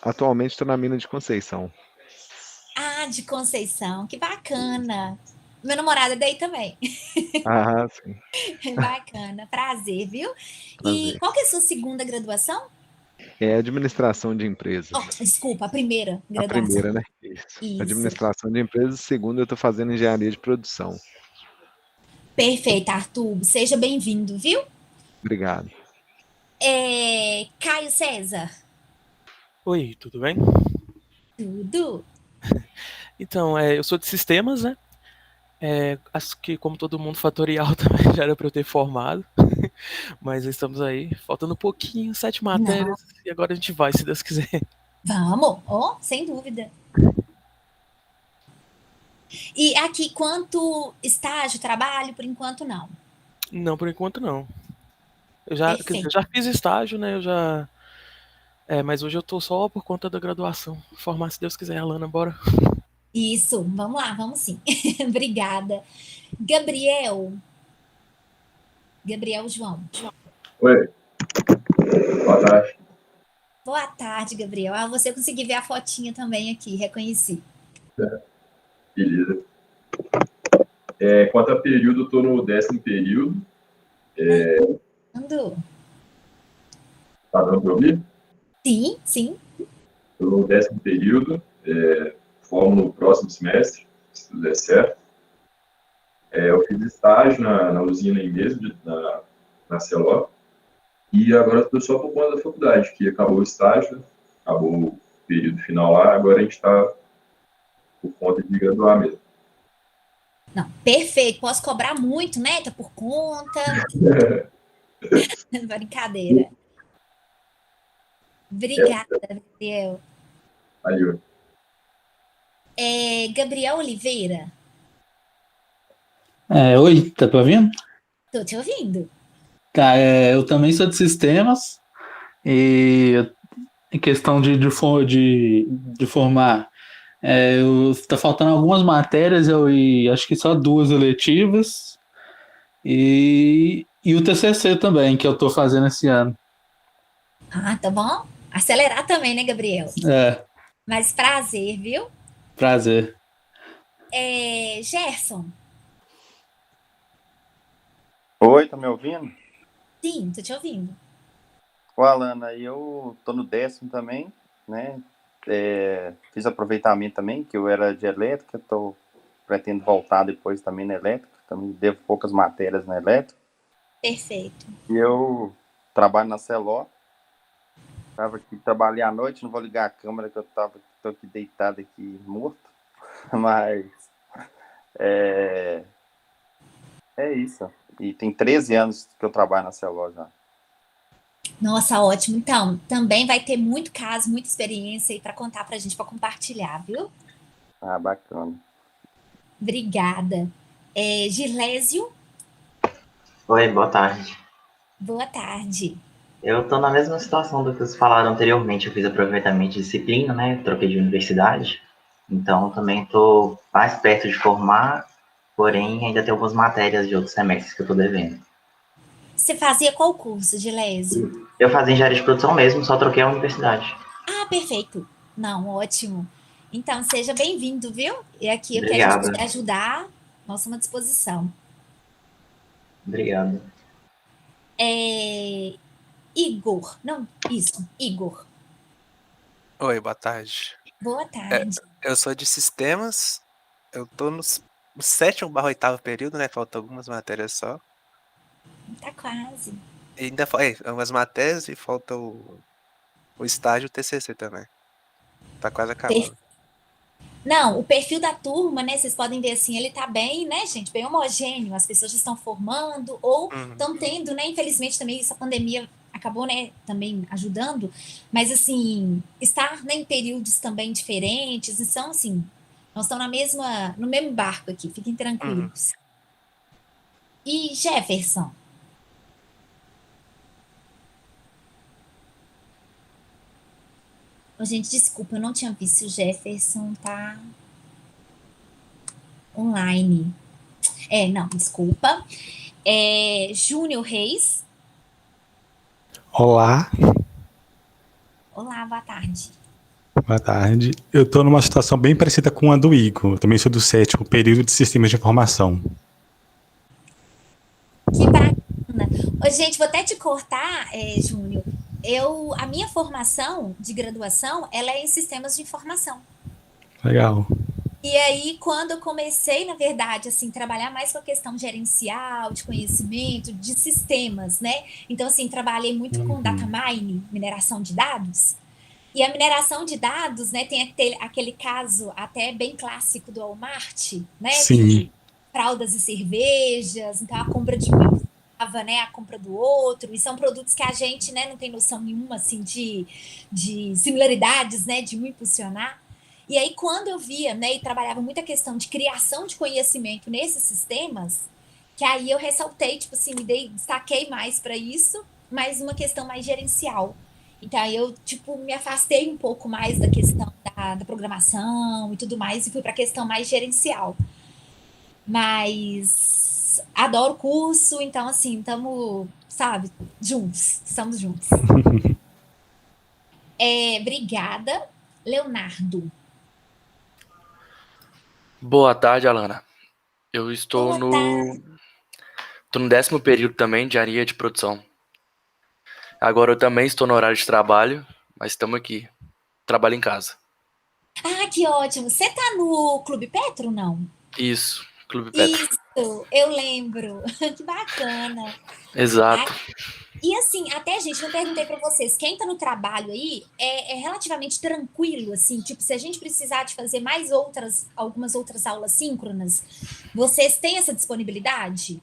Atualmente estou na mina de Conceição. Ah, de Conceição, que bacana. Meu namorado é daí também. Ah, sim, Bacana, prazer, viu? E prazer. qual que é a sua segunda graduação? É administração de empresas. Oh, desculpa, a primeira A graduação. primeira, né? Isso. Isso. Administração de empresas, segunda eu estou fazendo engenharia de produção. Perfeito, Arthur. Seja bem-vindo, viu? Obrigado. Caio César. Oi, tudo bem? Tudo? Então, eu sou de sistemas, né? Acho que, como todo mundo, fatorial também já era para eu ter formado. Mas estamos aí, faltando um pouquinho, 7 matérias, e agora a gente vai, se Deus quiser. Vamos, sem dúvida. E aqui, quanto estágio, trabalho, por enquanto não. Não, por enquanto não. Quer dizer, Perfeito. eu já fiz estágio, né? Mas hoje eu tô só por conta da graduação. Formar, se Deus quiser, Alana, bora. Isso, vamos lá, vamos sim. Obrigada. Gabriel João. Oi. Boa tarde. Boa tarde, Gabriel. Você conseguiu ver a fotinha também aqui, reconheci. Beleza. Quanto a período, eu estou no 10º período. Ando. Tá dando para ouvir? Sim, sim. Estou no 10º período. Formo no próximo semestre, se tudo der certo. Eu fiz estágio na usina aí mesmo, na Celó. E agora estou só por conta da faculdade, que acabou o estágio, acabou o período final lá, agora a gente está por conta de graduar mesmo. Não, perfeito. Posso cobrar muito, né? Tá por conta. Brincadeira. Obrigada, Gabriel. Valeu. Gabriel Oliveira, Oi, tá me ouvindo? tô te ouvindo. Tá, eu também sou de sistemas e em questão de formar, tá faltando algumas matérias, e acho que só 2 eletivas e o TCC também, que eu tô fazendo esse ano. Ah, tá bom. Acelerar também, né, Gabriel? Mas prazer, viu? Prazer. Gerson, Oi, tá me ouvindo? sim, tô te ouvindo. Ô, Alana, eu tô no 10º também, né? Fiz aproveitamento também, que eu era de elétrica, pretendo voltar depois também na elétrica, também devo poucas matérias na elétrica. Perfeito. E eu trabalho na Celó, tava aqui, trabalhei à noite, não vou ligar a câmera que tô aqui deitado aqui, morto, mas é isso. E tem 13 anos que eu trabalho na Celó já. Nossa, ótimo. Então, também vai ter muito caso, muita experiência aí para contar pra gente, para compartilhar, viu? Ah, bacana. Obrigada. Gilésio, Oi, boa tarde. boa tarde. Eu tô na mesma situação do que vocês falaram anteriormente. Eu fiz aproveitamento de disciplina, né? Troquei de universidade. Então, também tô mais perto de formar, porém, ainda tem algumas matérias de outros semestres que eu tô devendo. Você fazia qual curso, Gilésio? Eu fazia engenharia de produção mesmo, só troquei a universidade. Ah, perfeito. Não, ótimo. Então, seja bem-vindo, viu? E aqui o que a gente Obrigado. puder ajudar, nós estamos à disposição. Obrigado. Igor. Não, isso, Igor. Oi, boa tarde. Boa tarde. Eu sou de sistemas, eu tô no 7º/8º período, né? Faltam algumas matérias só. Tá quase. E ainda algumas matérias e falta o estágio e o TCC também. Tá quase acabando. Não, o perfil da turma, né? Vocês podem ver assim, ele tá bem, né, gente? Bem homogêneo. As pessoas já estão formando ou estão tendo, né? Infelizmente também essa pandemia acabou, né, também ajudando, mas assim, estar, né, em períodos também diferentes, então assim, nós estamos no mesmo barco aqui, fiquem tranquilos. E Jefferson? Gente, desculpa, eu não tinha visto se o Jefferson tá online. Não, desculpa. Júnior Reis. Olá, Olá, boa tarde. boa tarde. Eu estou numa situação bem parecida com a do Igor. Eu também sou do 7º período de sistemas de informação. Que bacana. Gente, vou até te cortar, Júnior. A minha formação de graduação, ela é em sistemas de informação. Legal. E aí, quando eu comecei, na verdade, assim, trabalhar mais com a questão gerencial, de conhecimento, de sistemas, né? Então, assim, trabalhei muito com data mining, mineração de dados. E a mineração de dados, né, tem aquele caso até bem clássico do Walmart, né? Sim. De fraldas e cervejas, então a compra de um implicava, né, a compra do outro, e são produtos que a gente, né, não tem noção nenhuma, assim, de similaridades, né, de um impulsionar. E aí, quando eu via, né, e trabalhava muita questão de criação de conhecimento nesses sistemas, que aí eu ressaltei, tipo assim, destaquei mais para isso, mas uma questão mais gerencial. Então, aí eu, tipo, me afastei um pouco mais da questão da programação e tudo mais, e fui para a questão mais gerencial. Mas adoro o curso, então, assim, estamos, sabe, estamos juntos. Obrigada. Leonardo. Boa tarde, Alana. Eu estou Boa tarde. tô no 10º período também de engenharia de produção. Agora eu também estou no horário de trabalho, mas estamos aqui. Trabalho em casa. Ah, que ótimo. Você tá no Clube Petro, não? Isso, Clube Petro. Isso, eu lembro. Que bacana. Ah, Exato. e assim, até, gente, não perguntei para vocês, quem tá no trabalho aí é relativamente tranquilo, assim, tipo, se a gente precisar de fazer algumas outras aulas síncronas, vocês têm essa disponibilidade?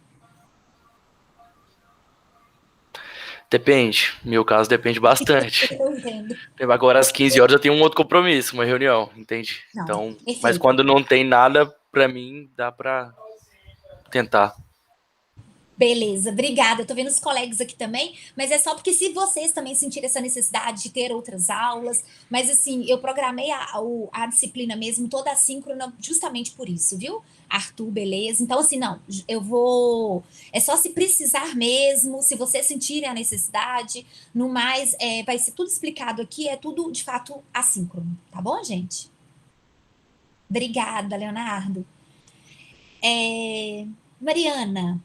Depende. No meu caso, depende bastante. Eu entendo. Agora, às 15 horas, eu tenho um outro compromisso, uma reunião, entende? Não, Então, mas perfeito. quando não tem nada, pra mim, dá pra tentar. Beleza, obrigada. Eu tô vendo os colegas aqui também, mas é só porque se vocês também sentirem essa necessidade de ter outras aulas, mas assim, eu programei a disciplina mesmo toda assíncrona justamente por isso, viu? Arthur, beleza? Então, assim, não, eu vou. É só se precisar mesmo, se vocês sentirem a necessidade, no mais, vai ser tudo explicado aqui, é tudo de fato assíncrono, tá bom, gente? Obrigada, Leonardo. Mariana.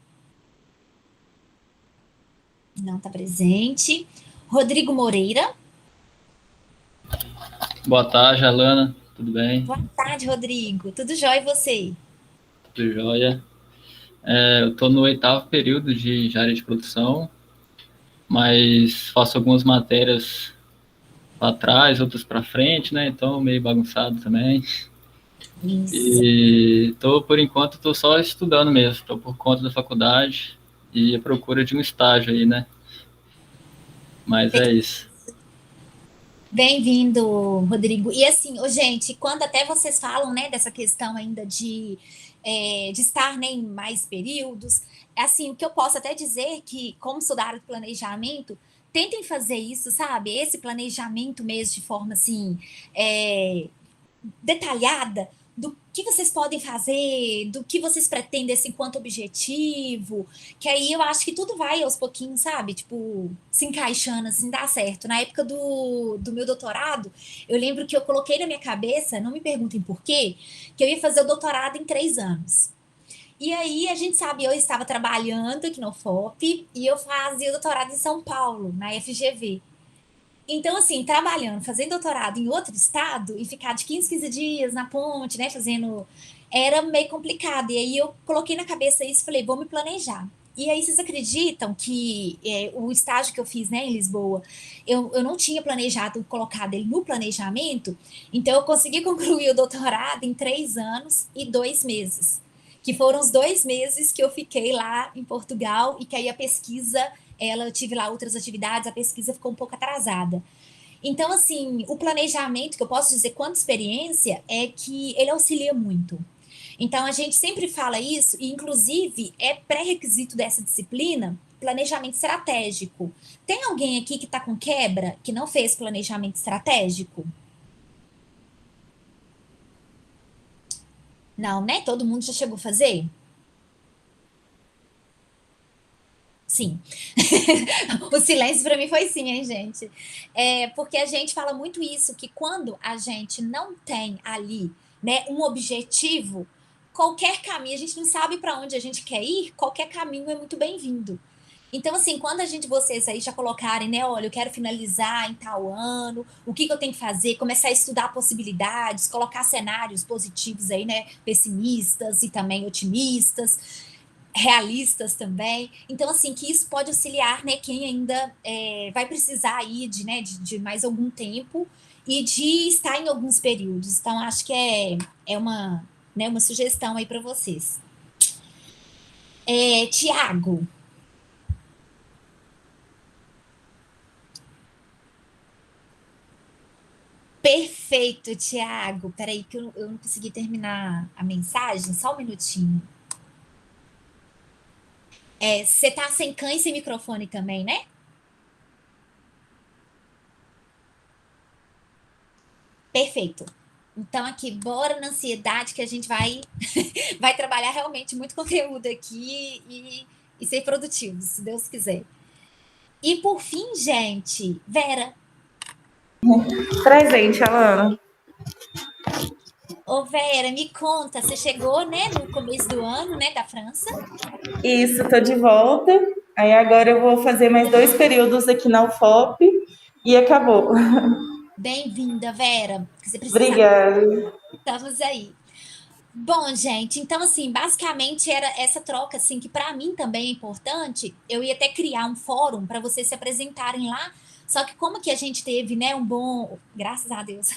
Não está presente. Rodrigo Moreira. Boa tarde, Alana. Tudo bem? Boa tarde, Rodrigo. Tudo jóia e você? Tudo jóia. Eu estou no 8º período de engenharia de produção, mas faço algumas matérias para trás, outras para frente, né? Então, meio bagunçado também. Isso. E por enquanto, estou só estudando mesmo. Estou por conta da faculdade e à procura de um estágio aí, né? Mas é isso. Bem-vindo, Rodrigo. E assim, gente, quando até vocês falam, né, dessa questão ainda de estar, né, em mais períodos, assim, o que eu posso até dizer que, como sou da área de planejamento, tentem fazer isso, sabe? Esse planejamento mesmo de forma, assim, detalhada, do que vocês podem fazer, do que vocês pretendem assim, enquanto objetivo, que aí eu acho que tudo vai aos pouquinhos, sabe? Tipo, se encaixando, assim, dá certo. Na época do meu doutorado, eu lembro que eu coloquei na minha cabeça, não me perguntem por quê, que eu ia fazer o doutorado em 3 anos. E aí, a gente sabe, eu estava trabalhando aqui no FOP e eu fazia o doutorado em São Paulo, na FGV. Então, assim, trabalhando, fazendo doutorado em outro estado e ficar de 15 dias na ponte, né, fazendo, era meio complicado. E aí eu coloquei na cabeça isso e falei, vou me planejar. E aí vocês acreditam que o estágio que eu fiz, né, em Lisboa, eu não tinha planejado colocar ele no planejamento, então eu consegui concluir o doutorado em 3 anos e 2 meses, que foram os 2 meses que eu fiquei lá em Portugal e que aí a pesquisa eu tive lá outras atividades, a pesquisa ficou um pouco atrasada. Então, assim, o planejamento, que eu posso dizer quanto experiência, é que ele auxilia muito. Então, a gente sempre fala isso, e inclusive é pré-requisito dessa disciplina, planejamento estratégico. Tem alguém aqui que está com quebra, que não fez planejamento estratégico? Não, né? Todo mundo já chegou a fazer? Sim. O silêncio para mim foi sim, hein, gente? Porque a gente fala muito isso, que quando a gente não tem ali, né, um objetivo, qualquer caminho, a gente não sabe para onde a gente quer ir, qualquer caminho é muito bem-vindo. Então, assim, quando vocês aí já colocarem, né, olha, eu quero finalizar em tal ano, o que eu tenho que fazer, começar a estudar possibilidades, colocar cenários positivos aí, né, pessimistas e também otimistas, realistas também. Então, assim, que isso pode auxiliar, né, quem ainda vai precisar aí de mais algum tempo e de estar em alguns períodos. Então, acho que é uma sugestão aí para vocês. Tiago. Perfeito, Tiago. Peraí que eu não consegui terminar a mensagem, só um minutinho. Você tá sem cães e sem microfone também, né? Perfeito. Então, aqui, bora na ansiedade que a gente vai trabalhar realmente muito conteúdo aqui e ser produtivo, se Deus quiser. E por fim, gente, Vera. Presente, Alana. Ô, Vera, me conta, você chegou, né, no começo do ano, né, da França? Isso, tô de volta. Aí agora eu vou fazer mais 2 períodos aqui na UFOP e acabou. Bem-vinda, Vera, que você precisar. Obrigada. Estamos aí. Bom, gente, então, assim, basicamente era essa troca, assim, que para mim também é importante. Eu ia até criar um fórum para vocês se apresentarem lá, só que como que a gente teve, né, graças a Deus,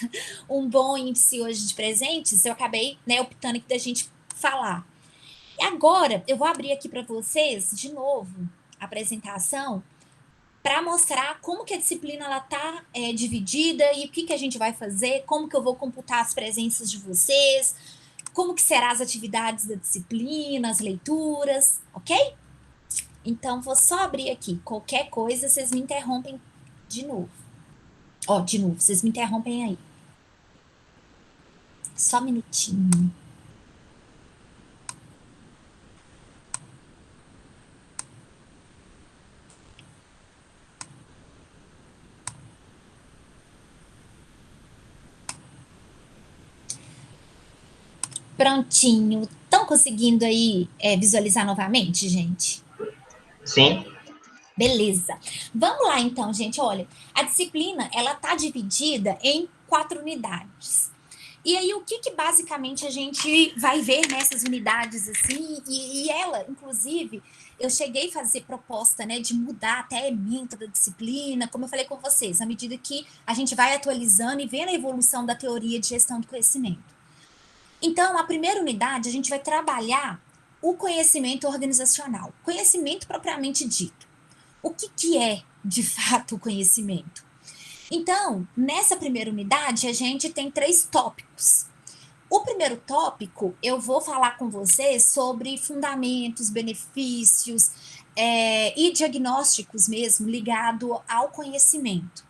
um bom índice hoje de presentes, eu acabei, né, optando aqui da gente falar. E agora, eu vou abrir aqui para vocês, de novo, a apresentação, para mostrar como que a disciplina ela tá dividida e o que a gente vai fazer, como que eu vou computar as presenças de vocês, como que serão as atividades da disciplina, as leituras, ok? Então, vou só abrir aqui. Qualquer coisa, vocês me interrompem de novo. De novo, vocês me interrompem aí. Só um minutinho. Prontinho. Estão conseguindo aí visualizar novamente, gente? Sim. Beleza. Vamos lá, então, gente. Olha, a disciplina, ela tá dividida em 4 unidades. E aí, o que basicamente a gente vai ver nessas unidades, assim, e ela, inclusive, eu cheguei a fazer proposta, né, de mudar até a ementa da disciplina, como eu falei com vocês, à medida que a gente vai atualizando e vendo a evolução da teoria de gestão do conhecimento. Então, a primeira unidade, a gente vai trabalhar o conhecimento organizacional, conhecimento propriamente dito. O que é, de fato, o conhecimento? Então, nessa primeira unidade, a gente tem 3 tópicos. O primeiro tópico, eu vou falar com vocês sobre fundamentos, benefícios e diagnósticos mesmo, ligado ao conhecimento.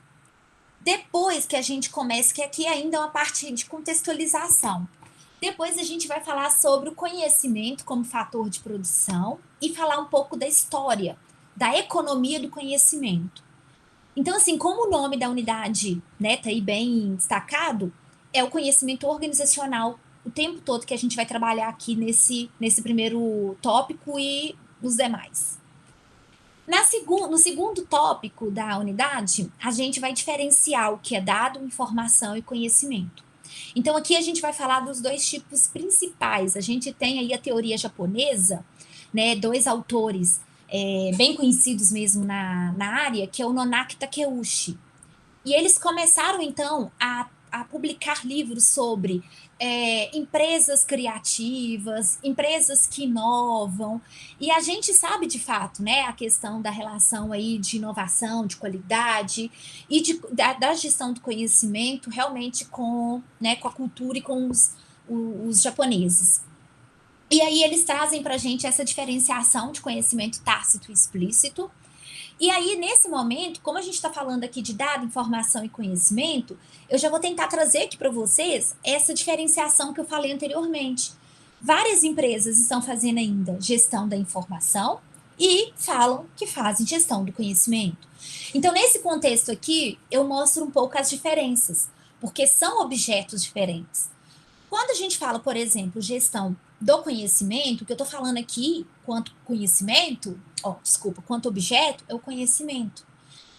Depois que a gente começa, que aqui ainda é uma parte de contextualização. Depois a gente vai falar sobre o conhecimento como fator de produção e falar um pouco da história, da economia do conhecimento. Então, assim, como o nome da unidade, né, tá aí bem destacado, é o conhecimento organizacional o tempo todo que a gente vai trabalhar aqui nesse primeiro tópico e nos demais. No segundo tópico da unidade, a gente vai diferenciar o que é dado, informação e conhecimento. Então, aqui a gente vai falar dos 2 tipos principais. A gente tem aí a teoria japonesa, né, 2 autores bem conhecidos mesmo na área, que é o Nonaki Takeuchi. E eles começaram, então, a publicar livros sobre empresas criativas, empresas que inovam, e a gente sabe, de fato, né, a questão da relação aí de inovação, de qualidade, e da gestão do conhecimento realmente com a cultura e com os japoneses. E aí eles trazem para a gente essa diferenciação de conhecimento tácito e explícito. E aí, nesse momento, como a gente está falando aqui de dado, informação e conhecimento, eu já vou tentar trazer aqui para vocês essa diferenciação que eu falei anteriormente. Várias empresas estão fazendo ainda gestão da informação e falam que fazem gestão do conhecimento. Então, nesse contexto aqui, eu mostro um pouco as diferenças, porque são objetos diferentes. Quando a gente fala, por exemplo, gestão do conhecimento, o que eu estou falando aqui, quanto conhecimento, quanto objeto, é o conhecimento.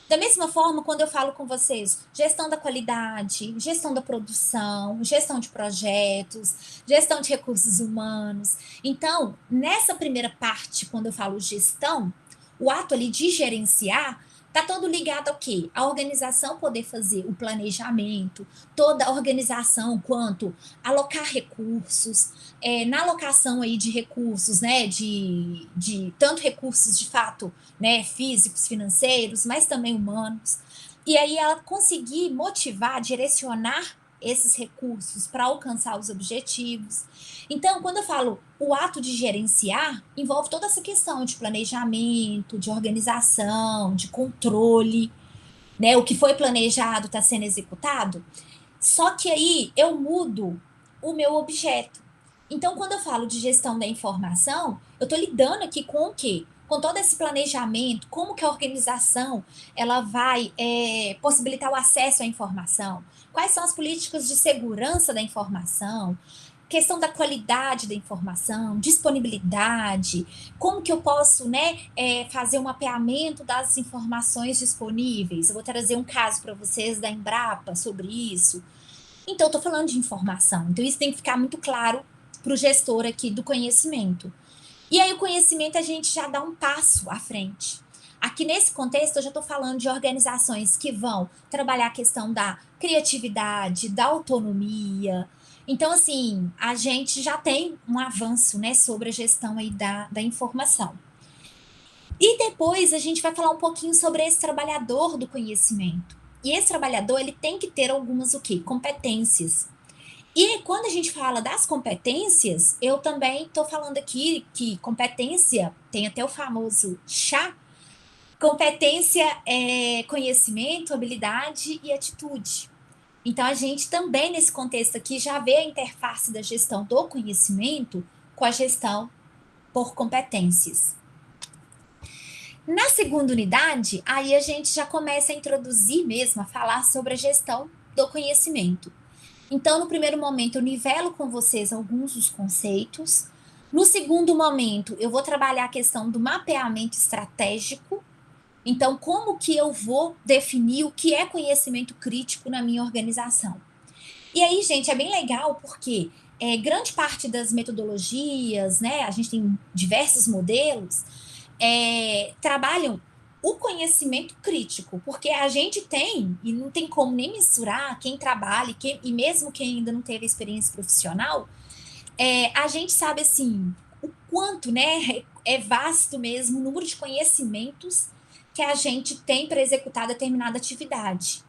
Da mesma forma, quando eu falo com vocês, gestão da qualidade, gestão da produção, gestão de projetos, gestão de recursos humanos. Então, nessa primeira parte, quando eu falo gestão, o ato ali de gerenciar está todo ligado ao quê? A organização poder fazer o planejamento, toda a organização quanto alocar recursos, na alocação aí de recursos, né, de tanto recursos de fato, né, físicos, financeiros, mas também humanos, e aí ela conseguir motivar, direcionar esses recursos para alcançar os objetivos. Então, quando eu falo o ato de gerenciar, envolve toda essa questão de planejamento, de organização, de controle, né? O que foi planejado está sendo executado. Só que aí eu mudo o meu objeto. Então, quando eu falo de gestão da informação, eu estou lidando aqui com o quê? com todo esse planejamento, como que a organização ela vai possibilitar o acesso à informação, quais são as políticas de segurança da informação, questão da qualidade da informação, disponibilidade, como que eu posso, né, fazer um mapeamento das informações disponíveis. Eu vou trazer um caso para vocês da Embrapa sobre isso. Então, eu estou falando de informação. Então, isso tem que ficar muito claro para o gestor aqui do conhecimento. E aí, o conhecimento, a gente já dá um passo à frente. Aqui, nesse contexto, eu já estou falando de organizações que vão trabalhar a questão da criatividade, da autonomia. Então, assim, a gente já tem um avanço, né, sobre a gestão aí da informação. E depois a gente vai falar um pouquinho sobre esse trabalhador do conhecimento. E esse trabalhador, ele tem que ter algumas, o quê? Competências. E quando a gente fala das competências, eu também estou falando aqui que competência, tem até o famoso chá, competência é conhecimento, habilidade e atitude. Então, a gente também, nesse contexto aqui, já vê a interface da gestão do conhecimento com a gestão por competências. Na segunda unidade, aí a gente já começa a introduzir mesmo, a falar sobre a gestão do conhecimento. Então, no primeiro momento, eu nivelo com vocês alguns dos conceitos. No segundo momento, eu vou trabalhar a questão do mapeamento estratégico. Então, como que eu vou definir o que é conhecimento crítico na minha organização? E aí, gente, é bem legal porque grande parte das metodologias, né, a gente tem diversos modelos, trabalham o conhecimento crítico, porque a gente tem, e não tem como nem mensurar quem trabalha, e mesmo quem ainda não teve experiência profissional, a gente sabe, assim, o quanto, né, é vasto mesmo o número de conhecimentos que a gente tem para executar determinada atividade.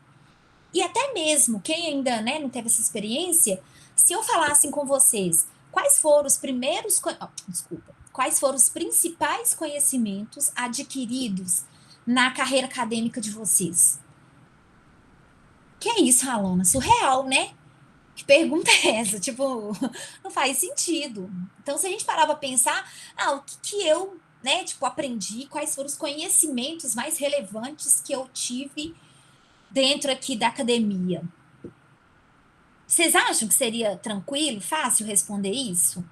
E até mesmo quem ainda, né, não teve essa experiência, se eu falasse com vocês quais foram os principais conhecimentos adquiridos na carreira acadêmica de vocês? Que é isso, Alana? Surreal, né? Que pergunta é essa? Tipo, não faz sentido. Então, se a gente parar para pensar, o que eu, né, tipo, aprendi, quais foram os conhecimentos mais relevantes que eu tive dentro aqui da academia? Vocês acham que seria tranquilo, fácil responder isso?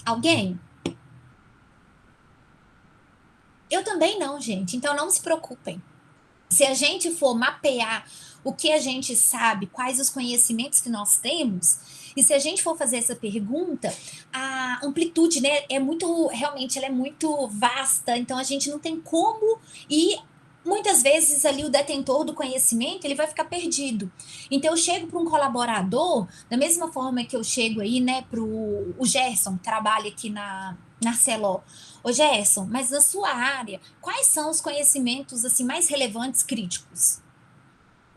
Alguém? Eu também não, gente. Então, não se preocupem. Se a gente for mapear o que a gente sabe, quais os conhecimentos que nós temos, e se a gente for fazer essa pergunta, a amplitude, né, realmente, ela é muito vasta, então a gente não tem como, e muitas vezes ali o detentor do conhecimento, ele vai ficar perdido. Então eu chego para um colaborador, da mesma forma que eu chego aí, né, para o Gerson, que trabalha aqui na CELO. Ô Gerson, mas na sua área, quais são os conhecimentos assim mais relevantes, críticos?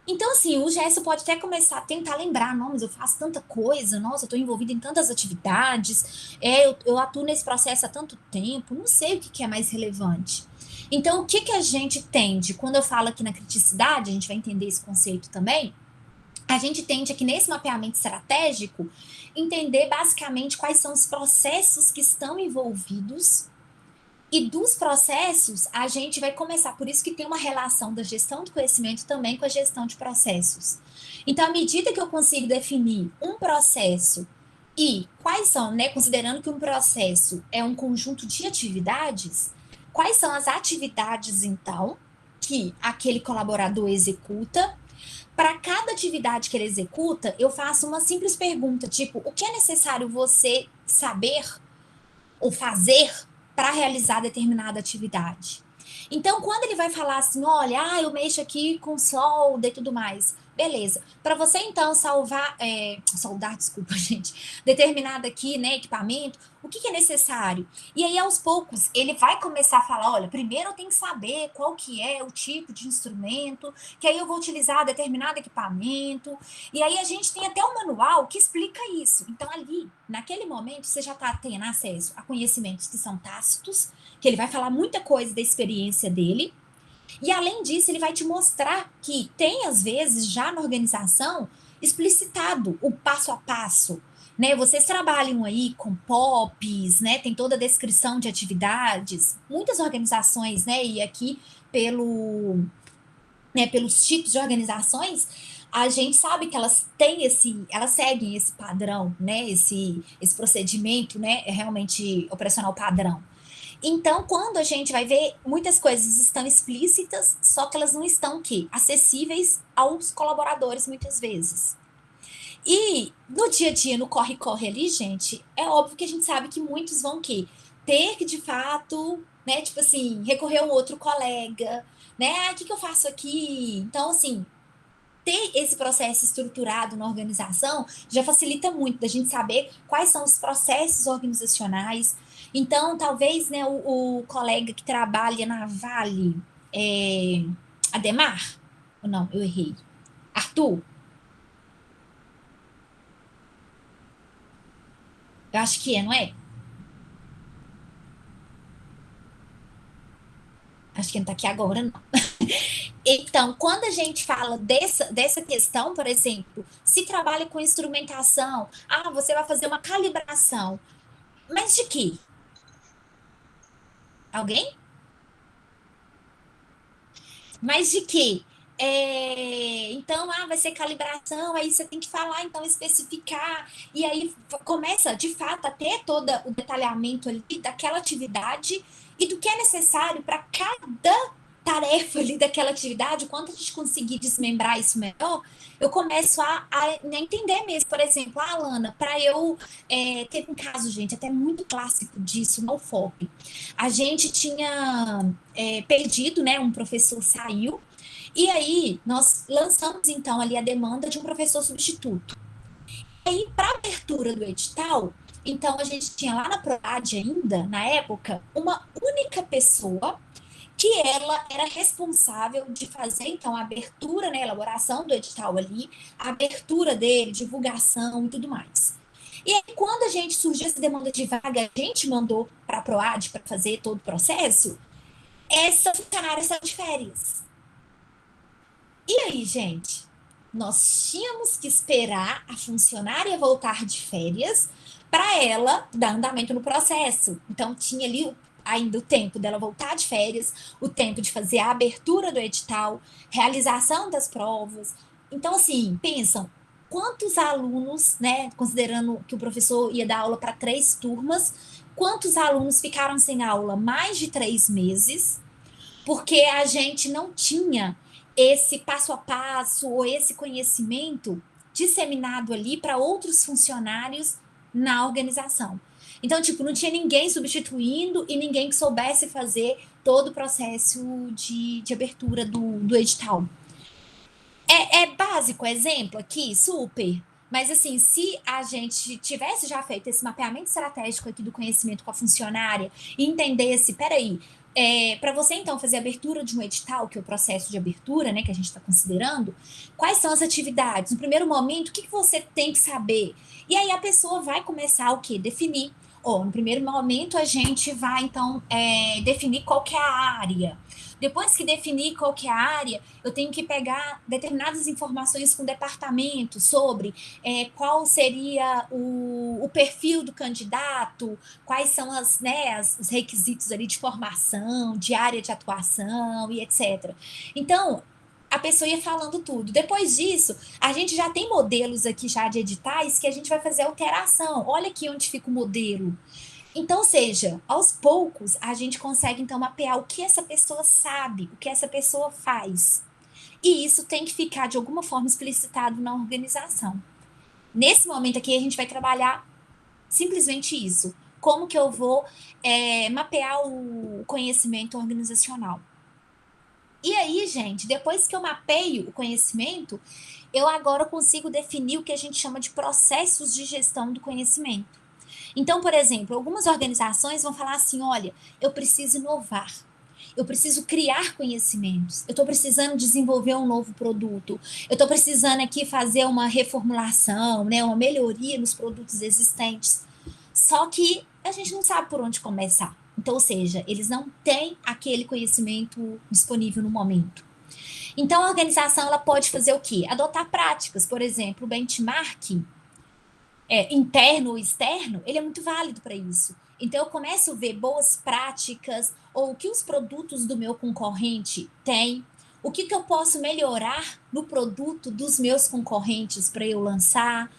Então, assim, o Gerson pode até começar a tentar lembrar, não, mas eu faço tanta coisa, nossa, eu estou envolvida em tantas atividades, eu atuo nesse processo há tanto tempo, não sei o que é mais relevante. Então, o que a gente tende, quando eu falo aqui na criticidade, a gente vai entender esse conceito também, a gente tende aqui nesse mapeamento estratégico, entender basicamente quais são os processos que estão envolvidos. E dos processos, a gente vai começar, por isso que tem uma relação da gestão do conhecimento também com a gestão de processos. Então, à medida que eu consigo definir um processo e quais são, né, considerando que um processo é um conjunto de atividades, quais são as atividades, então, que aquele colaborador executa? Para cada atividade que ele executa, eu faço uma simples pergunta, tipo, o que é necessário você saber ou fazer para realizar determinada atividade? Então, quando ele vai falar assim, olha, eu mexo aqui com solda e tudo mais, beleza. Para você, então, soldar, determinado aqui, né, equipamento, o que é necessário? E aí, aos poucos, ele vai começar a falar, olha, primeiro eu tenho que saber qual que é o tipo de instrumento, que aí eu vou utilizar determinado equipamento, e aí a gente tem até um manual que explica isso. Então, ali, naquele momento, você já está tendo acesso a conhecimentos que são tácitos, que ele vai falar muita coisa da experiência dele, e além disso, ele vai te mostrar que tem, às vezes, já na organização, explicitado o passo a passo, né? Vocês trabalham aí com POPs, né? Tem toda a descrição de atividades, muitas organizações, né? E aqui pelos tipos de organizações, a gente sabe que elas seguem esse padrão, né? Esse procedimento, né? É realmente operacional padrão. Então, quando a gente vai ver, muitas coisas estão explícitas, só que elas não estão acessíveis aos colaboradores muitas vezes. E no dia a dia, no corre-corre ali, gente, é óbvio que a gente sabe que muitos vão ter que, de fato, né, tipo assim, recorrer a um outro colega, né? O que eu faço aqui? Então, assim, ter esse processo estruturado na organização já facilita muito da gente saber quais são os processos organizacionais. Então, talvez, né, o colega que trabalha na Vale, Ademar? Ou não, eu errei. Arthur? Eu acho que não é? Acho que não está aqui agora, não. Então, quando a gente fala dessa questão, por exemplo, se trabalha com instrumentação, você vai fazer uma calibração. Mas de quê? Alguém? Mas de quê? Então, vai ser calibração, aí você tem que falar, então, especificar, e aí começa, de fato, a ter todo o detalhamento ali daquela atividade e do que é necessário para cada tarefa ali daquela atividade. Quanto a gente conseguir desmembrar isso melhor, eu começo a entender mesmo. Por exemplo, Alana, para eu... teve um caso, gente, até muito clássico disso no UFOP. A gente tinha perdido, né? Um professor saiu, e aí nós lançamos, então, ali a demanda de um professor substituto. E aí, para a abertura do edital, então, a gente tinha lá na PROAD ainda, na época, uma única pessoa que ela era responsável de fazer, então, a abertura, né, a elaboração do edital ali, a abertura dele, divulgação e tudo mais. E aí, quando a gente surgiu essa demanda de vaga, a gente mandou para a PROAD para fazer todo o processo, essa funcionária saiu de férias. E aí, gente, nós tínhamos que esperar a funcionária voltar de férias para ela dar andamento no processo. Então, tinha ali ainda o tempo dela voltar de férias, o tempo de fazer a abertura do edital, realização das provas. Então, assim, pensam, quantos alunos, né, considerando que o professor ia dar aula para 3 turmas, quantos alunos ficaram sem aula mais de 3 meses, porque a gente não tinha esse passo a passo ou esse conhecimento disseminado ali para outros funcionários na organização. Então, tipo, não tinha ninguém substituindo e ninguém que soubesse fazer todo o processo de abertura do edital. É básico exemplo aqui, super. Mas, assim, se a gente tivesse já feito esse mapeamento estratégico aqui do conhecimento com a funcionária e entendesse, peraí, para você, então, fazer a abertura de um edital, que é o processo de abertura, né, que a gente está considerando, quais são as atividades? No primeiro momento, o que você tem que saber? E aí a pessoa vai começar o quê? Definir. No primeiro momento, a gente vai, então, definir qual que é a área. Depois que definir qual que é a área, eu tenho que pegar determinadas informações com o departamento sobre qual seria o perfil do candidato, quais são os requisitos ali de formação, de área de atuação e etc. Então, a pessoa ia falando tudo. Depois disso, a gente já tem modelos aqui já de editais que a gente vai fazer alteração. Olha aqui onde fica o modelo. Então, ou seja, aos poucos, a gente consegue, então, mapear o que essa pessoa sabe, o que essa pessoa faz. E isso tem que ficar, de alguma forma, explicitado na organização. Nesse momento aqui, a gente vai trabalhar simplesmente isso. Como que eu vou mapear o conhecimento organizacional? E aí, gente, depois que eu mapeio o conhecimento, eu agora consigo definir o que a gente chama de processos de gestão do conhecimento. Então, por exemplo, algumas organizações vão falar assim, olha, eu preciso inovar, eu preciso criar conhecimentos, eu estou precisando desenvolver um novo produto, eu estou precisando aqui fazer uma reformulação, né, uma melhoria nos produtos existentes. Só que a gente não sabe por onde começar. Então, ou seja, eles não têm aquele conhecimento disponível no momento. Então, a organização ela pode fazer o quê? Adotar práticas, por exemplo, o benchmarking interno ou externo, ele é muito válido para isso. Então, eu começo a ver boas práticas, ou o que os produtos do meu concorrente têm, o que eu posso melhorar no produto dos meus concorrentes para eu lançar,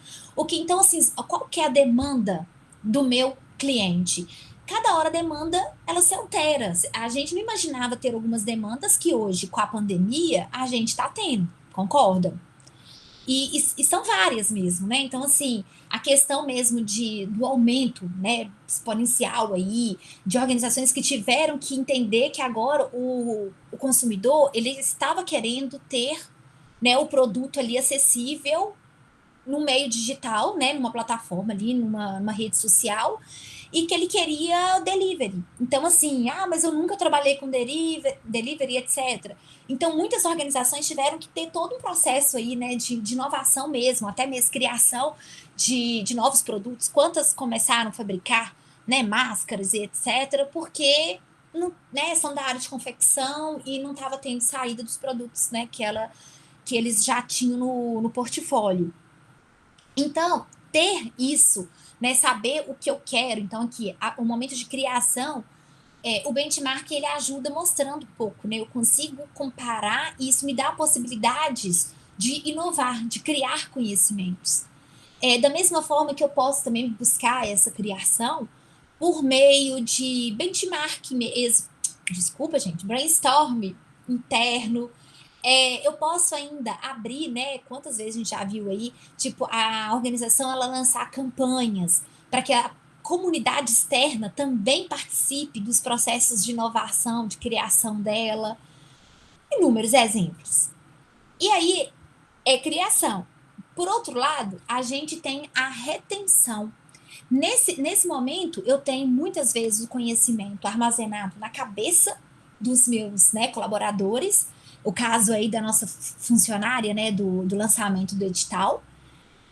então, assim, qual que é a demanda do meu cliente? Cada hora a demanda, ela se altera. A gente não imaginava ter algumas demandas que hoje, com a pandemia, a gente está tendo, concorda? E são várias mesmo, né? Então, assim, a questão mesmo do aumento, né, exponencial aí, de organizações que tiveram que entender que agora o consumidor, ele estava querendo ter, né, o produto ali acessível no meio digital, né, numa plataforma ali, numa rede social, e que ele queria delivery. Então, assim, mas eu nunca trabalhei com delivery, etc. Então, muitas organizações tiveram que ter todo um processo aí, né, de inovação mesmo, até mesmo criação de novos produtos. Quantas começaram a fabricar, né, máscaras e etc., porque né, são da área de confecção e não estava tendo saída dos produtos, né, que eles já tinham no portfólio. Então, ter isso, né, saber o que eu quero, então aqui, o momento de criação, o benchmark ele ajuda mostrando um pouco, né, eu consigo comparar e isso me dá possibilidades de inovar, de criar conhecimentos. Da mesma forma que eu posso também buscar essa criação por meio de benchmark mesmo, brainstorm interno. Eu posso ainda abrir, né? Quantas vezes a gente já viu aí, tipo, a organização ela lançar campanhas para que a comunidade externa também participe dos processos de inovação, de criação dela. Inúmeros exemplos. E aí, criação. Por outro lado, a gente tem a retenção. Nesse momento, eu tenho muitas vezes o conhecimento armazenado na cabeça dos meus, né, colaboradores, o caso aí da nossa funcionária, né, do lançamento do edital,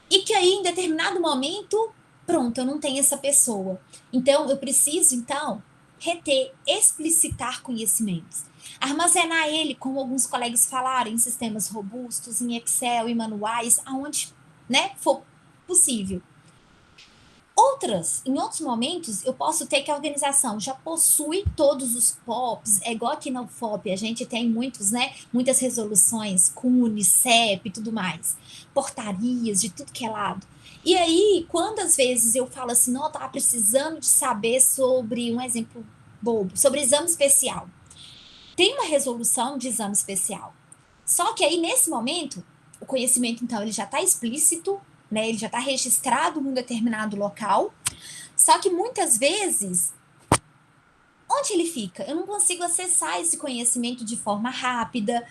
e que aí, em determinado momento, pronto, eu não tenho essa pessoa. Então, eu preciso, então, reter, explicitar conhecimentos. Armazenar ele, como alguns colegas falaram, em sistemas robustos, em Excel, em manuais, aonde, né, for possível. Em outros momentos, eu posso ter que a organização já possui todos os POPs, é igual aqui na UFOP, a gente tem muitas resoluções, CUNE, CEP e tudo mais, portarias de tudo que é lado. E aí, quando às vezes eu falo assim, não, eu estava precisando de saber sobre, um exemplo bobo, sobre exame especial. Tem uma resolução de exame especial. Só que aí, nesse momento, o conhecimento, então, ele já está explícito, né, ele já está registrado num determinado local, só que muitas vezes, onde ele fica? Eu não consigo acessar esse conhecimento de forma rápida.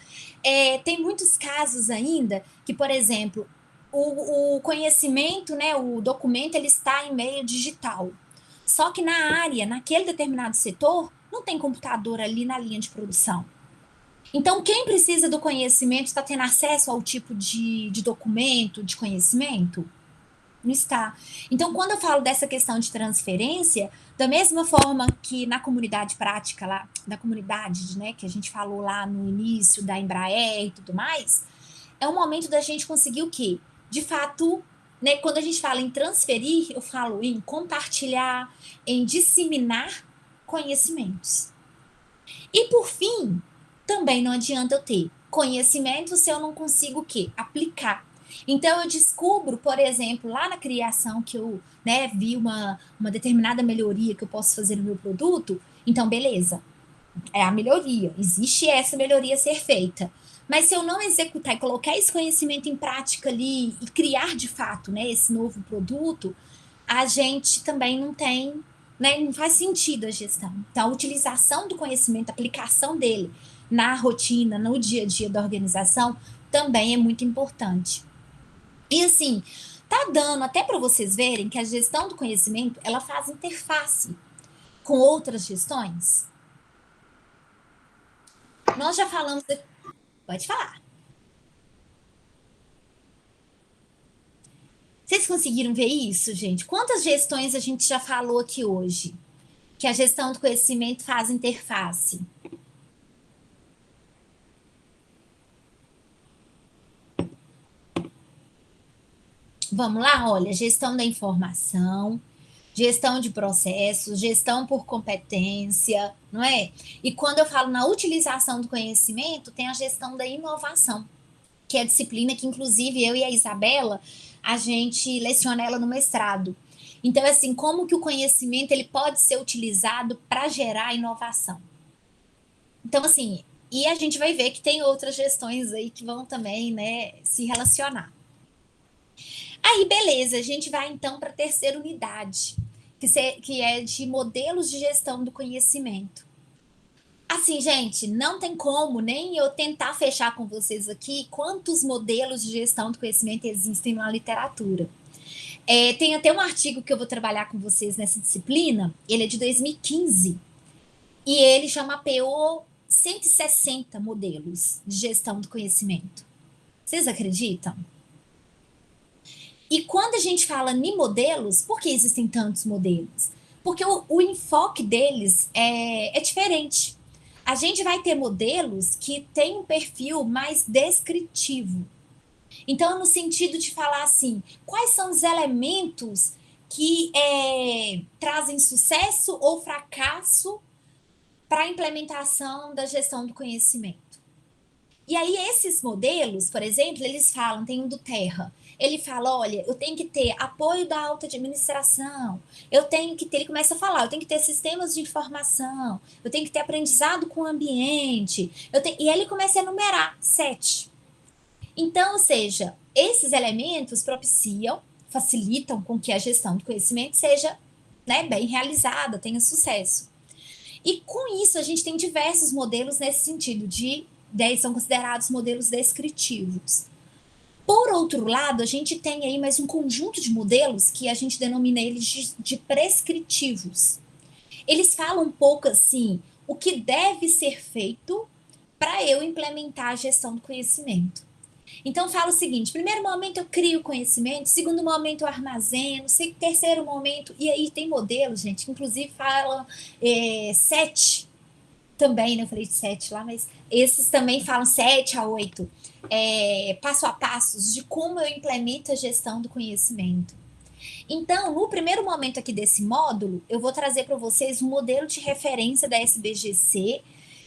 Tem muitos casos ainda que, por exemplo, o conhecimento, né, o documento, ele está em meio digital. Só que na área, naquele determinado setor, não tem computador ali na linha de produção. Então, quem precisa do conhecimento está tendo acesso ao tipo de documento, de conhecimento? Não está. Então, quando eu falo dessa questão de transferência, da mesma forma que na comunidade prática lá, da comunidade, né, que a gente falou lá no início, da Embraer e tudo mais, é um momento da gente conseguir o quê? De fato, né, quando a gente fala em transferir, eu falo em compartilhar, em disseminar conhecimentos. E, por fim, também não adianta eu ter conhecimento se eu não consigo o quê? Aplicar. Então, eu descubro, por exemplo, lá na criação que eu, né, vi uma determinada melhoria que eu posso fazer no meu produto, então, beleza, é a melhoria, existe essa melhoria a ser feita. Mas se eu não executar e colocar esse conhecimento em prática ali e criar, de fato, né, esse novo produto, a gente também não tem, né, não faz sentido a gestão. Então, a utilização do conhecimento, a aplicação dele na rotina, no dia a dia da organização, também é muito importante. E assim, tá dando até para vocês verem que a gestão do conhecimento, ela faz interface com outras gestões. Nós já falamos... Pode falar. Vocês conseguiram ver isso, gente? Quantas gestões a gente já falou aqui hoje? Que a gestão do conhecimento faz interface. Vamos lá, olha, gestão da informação, gestão de processos, gestão por competência, não é? E quando eu falo na utilização do conhecimento, tem a gestão da inovação, que é a disciplina que, inclusive, eu e a Isabela, a gente leciona ela no mestrado. Então, assim, como que o conhecimento ele pode ser utilizado para gerar inovação? Então, assim, e a gente vai ver que tem outras gestões aí que vão também, né, se relacionar. Aí, beleza, a gente vai então para a terceira unidade, que é de modelos de gestão do conhecimento. Assim, gente, não tem como nem eu tentar fechar com vocês aqui quantos modelos de gestão do conhecimento existem na literatura. Tem até um artigo que eu vou trabalhar com vocês nessa disciplina, ele é de 2015, e ele chama PO 160 modelos de gestão do conhecimento. Vocês acreditam? E quando a gente fala em modelos, por que existem tantos modelos? Porque o enfoque deles é diferente. A gente vai ter modelos que têm um perfil mais descritivo. Então, no sentido de falar assim, quais são os elementos que trazem sucesso ou fracasso para a implementação da gestão do conhecimento. E aí, esses modelos, por exemplo, eles falam, tem um do Terra, ele fala, olha, eu tenho que ter apoio da alta administração, ele começa a falar, eu tenho que ter sistemas de informação, eu tenho que ter aprendizado com o ambiente, e ele começa a enumerar 7. Então, ou seja, esses elementos facilitam com que a gestão do conhecimento seja, né, bem realizada, tenha sucesso. E com isso, a gente tem diversos modelos nesse sentido, são considerados modelos descritivos. Por outro lado, a gente tem aí mais um conjunto de modelos que a gente denomina eles de prescritivos. Eles falam um pouco assim, o que deve ser feito para eu implementar a gestão do conhecimento. Então, fala o seguinte, primeiro momento eu crio conhecimento, segundo momento eu armazeno, terceiro momento, e aí tem modelos, gente, que inclusive falam 7 também, né? Eu falei de 7 lá, mas esses também falam 7 a 8, passo a passos de como eu implemento a gestão do conhecimento. Então, no primeiro momento aqui desse módulo, eu vou trazer para vocês um modelo de referência da SBGC,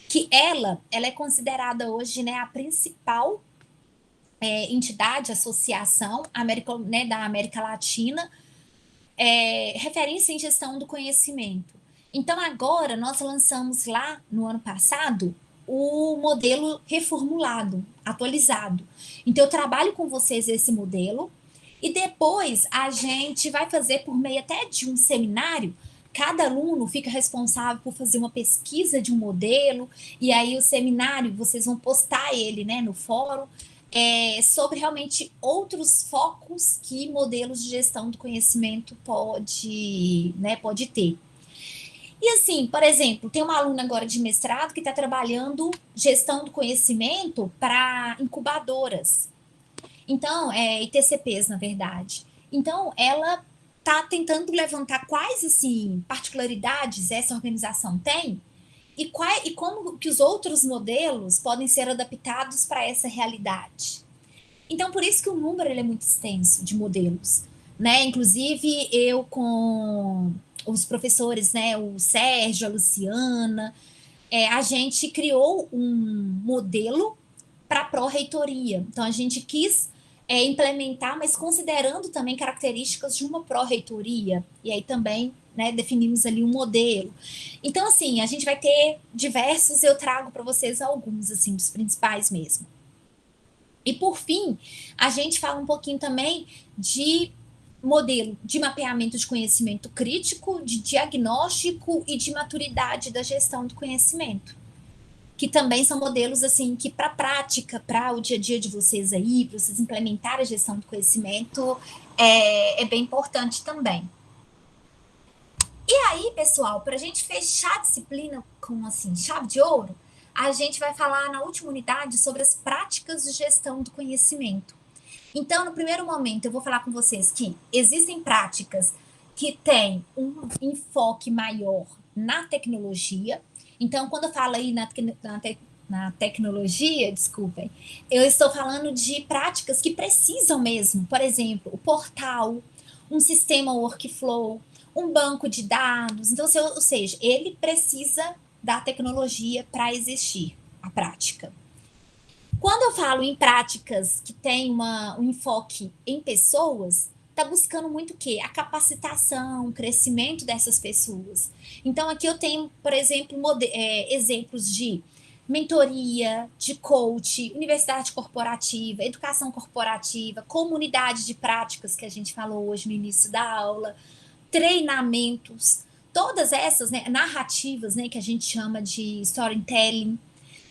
que ela é considerada hoje, né, a principal entidade, associação da América Latina, referência em gestão do conhecimento. Então, agora, nós lançamos lá, no ano passado, o modelo reformulado, atualizado. Então, eu trabalho com vocês esse modelo, e depois a gente vai fazer, por meio até de um seminário, cada aluno fica responsável por fazer uma pesquisa de um modelo, e aí o seminário, vocês vão postar ele, né, no fórum, sobre realmente outros focos que modelos de gestão do conhecimento pode ter. E assim, por exemplo, tem uma aluna agora de mestrado que está trabalhando gestão do conhecimento para incubadoras. Então, ITCPs, na verdade. Então, ela está tentando levantar quais, assim, particularidades essa organização tem e como que os outros modelos podem ser adaptados para essa realidade. Então, por isso que o número ele é muito extenso de modelos, né? Inclusive, eu com os professores, né, o Sérgio, a Luciana, a gente criou um modelo para a pró-reitoria. Então, a gente quis implementar, mas considerando também características de uma pró-reitoria. E aí também, né, definimos ali um modelo. Então, assim, a gente vai ter diversos, eu trago para vocês alguns, assim, dos principais mesmo. E, por fim, a gente fala um pouquinho também de modelo de mapeamento de conhecimento crítico, de diagnóstico e de maturidade da gestão do conhecimento, que também são modelos, assim, que para a prática, para o dia a dia de vocês aí, para vocês implementarem a gestão do conhecimento, é bem importante também. E aí, pessoal, para a gente fechar a disciplina com, assim, chave de ouro, a gente vai falar na última unidade sobre as práticas de gestão do conhecimento. Então, no primeiro momento, eu vou falar com vocês que existem práticas que têm um enfoque maior na tecnologia. Então, quando eu falo aí na tecnologia, desculpem, eu estou falando de práticas que precisam mesmo, por exemplo, o portal, um sistema workflow, um banco de dados. Então, ou seja, ele precisa da tecnologia para existir, a prática. Quando eu falo em práticas que tem um enfoque em pessoas, está buscando muito o quê? A capacitação, o crescimento dessas pessoas. Então, aqui eu tenho, por exemplo, exemplos de mentoria, de coach, universidade corporativa, educação corporativa, comunidade de práticas que a gente falou hoje no início da aula, treinamentos, todas essas, né, narrativas, né, que a gente chama de storytelling.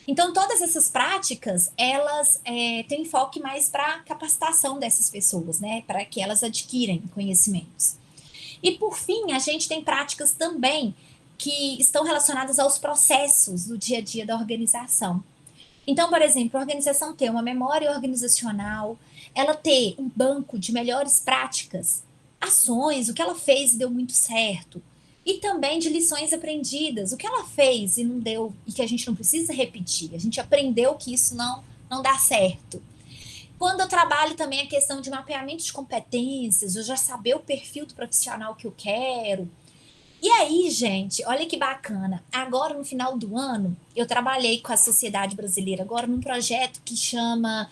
Então, todas essas práticas, elas têm enfoque mais para a capacitação dessas pessoas, né, para que elas adquirem conhecimentos. E, por fim, a gente tem práticas também que estão relacionadas aos processos do dia a dia da organização. Então, por exemplo, a organização ter uma memória organizacional, ela ter um banco de melhores práticas, ações, o que ela fez e deu muito certo, e também de lições aprendidas, o que ela fez e não deu, e que a gente não precisa repetir, a gente aprendeu que isso não dá certo. Quando eu trabalho também a questão de mapeamento de competências, eu já saber o perfil do profissional que eu quero. E aí, gente, olha que bacana. Agora, no final do ano, eu trabalhei com a Sociedade Brasileira agora num projeto que chama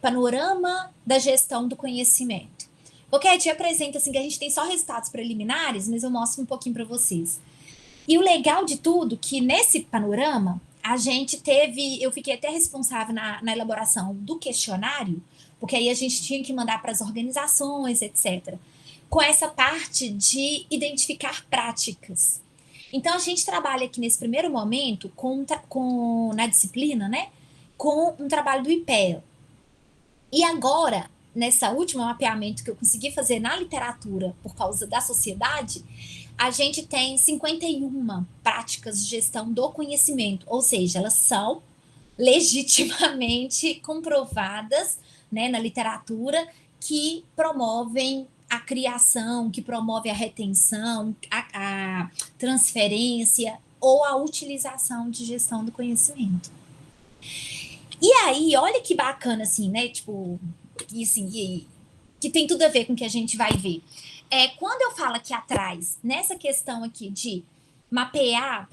Panorama da Gestão do Conhecimento. Qualquer dia apresenta assim que a gente tem só resultados preliminares, mas eu mostro um pouquinho para vocês. E o legal de tudo que nesse panorama a gente eu fiquei até responsável na elaboração do questionário, porque aí a gente tinha que mandar para as organizações, etc., com essa parte de identificar práticas. Então, a gente trabalha aqui nesse primeiro momento na disciplina, né, com um trabalho do IPEA. E agora, nessa última mapeamento que eu consegui fazer na literatura por causa da sociedade, a gente tem 51 práticas de gestão do conhecimento, ou seja, elas são legitimamente comprovadas, né, na literatura, que promovem a criação, que promove a retenção, a transferência ou a utilização de gestão do conhecimento. E aí, olha que bacana, assim, né? Tipo, que tem tudo a ver com o que a gente vai ver. Quando eu falo aqui atrás, nessa questão aqui de mapear,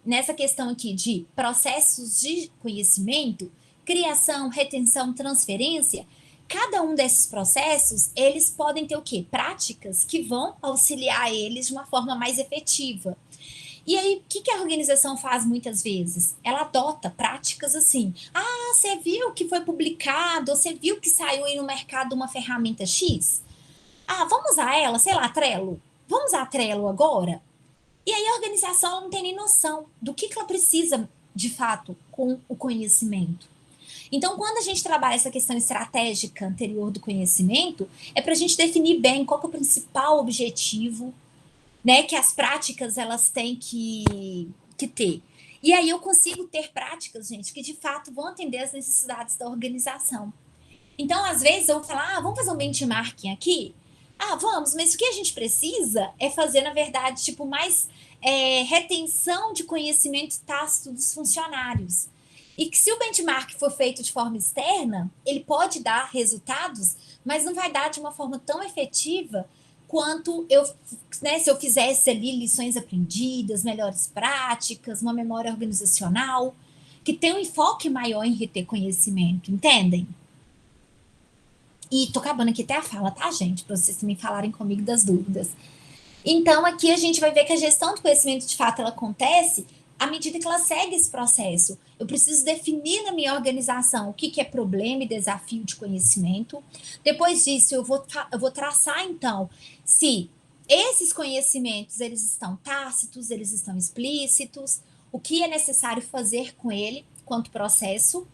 nessa questão aqui de processos de conhecimento, criação, retenção, transferência, cada um desses processos, eles podem ter o quê? Práticas que vão auxiliar eles de uma forma mais efetiva. E aí, o que a organização faz muitas vezes? Ela adota práticas assim. Ah, você viu que foi publicado, você viu que saiu aí no mercado uma ferramenta X? Ah, vamos usar ela, sei lá, Trello. Vamos usar Trello agora? E aí a organização não tem nem noção do que ela precisa, de fato, com o conhecimento. Então, quando a gente trabalha essa questão estratégica anterior do conhecimento, é para a gente definir bem qual que é o principal objetivo, né, que as práticas elas têm que ter. E aí eu consigo ter práticas, gente, que de fato vão atender as necessidades da organização. Então, às vezes, eu vou falar, vamos fazer um benchmarking aqui? Vamos, mas o que a gente precisa é fazer, na verdade, tipo, mais retenção de conhecimento tácito dos funcionários. E que se o benchmark for feito de forma externa, ele pode dar resultados, mas não vai dar de uma forma tão efetiva quanto se eu fizesse ali lições aprendidas, melhores práticas, uma memória organizacional, que tem um enfoque maior em reter conhecimento, entendem? E tô acabando aqui até a fala, tá, gente? Para vocês também falarem comigo das dúvidas. Então, aqui a gente vai ver que a gestão do conhecimento, de fato, ela acontece à medida que ela segue esse processo. Eu preciso definir na minha organização o que é problema e desafio de conhecimento. Depois disso, eu vou traçar, então, se esses conhecimentos, eles estão tácitos, eles estão explícitos, o que é necessário fazer com ele, quanto processo.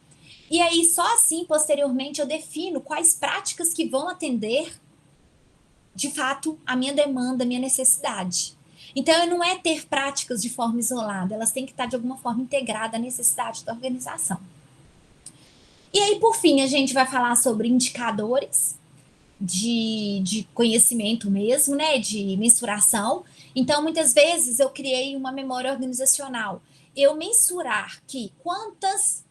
E aí, só assim, posteriormente, eu defino quais práticas que vão atender, de fato, a minha demanda, a minha necessidade. Então, não é ter práticas de forma isolada, elas têm que estar, de alguma forma, integradas à necessidade da organização. E aí, por fim, a gente vai falar sobre indicadores de conhecimento mesmo, né, de mensuração. Então, muitas vezes, eu criei uma memória organizacional. eu mensurar que quantos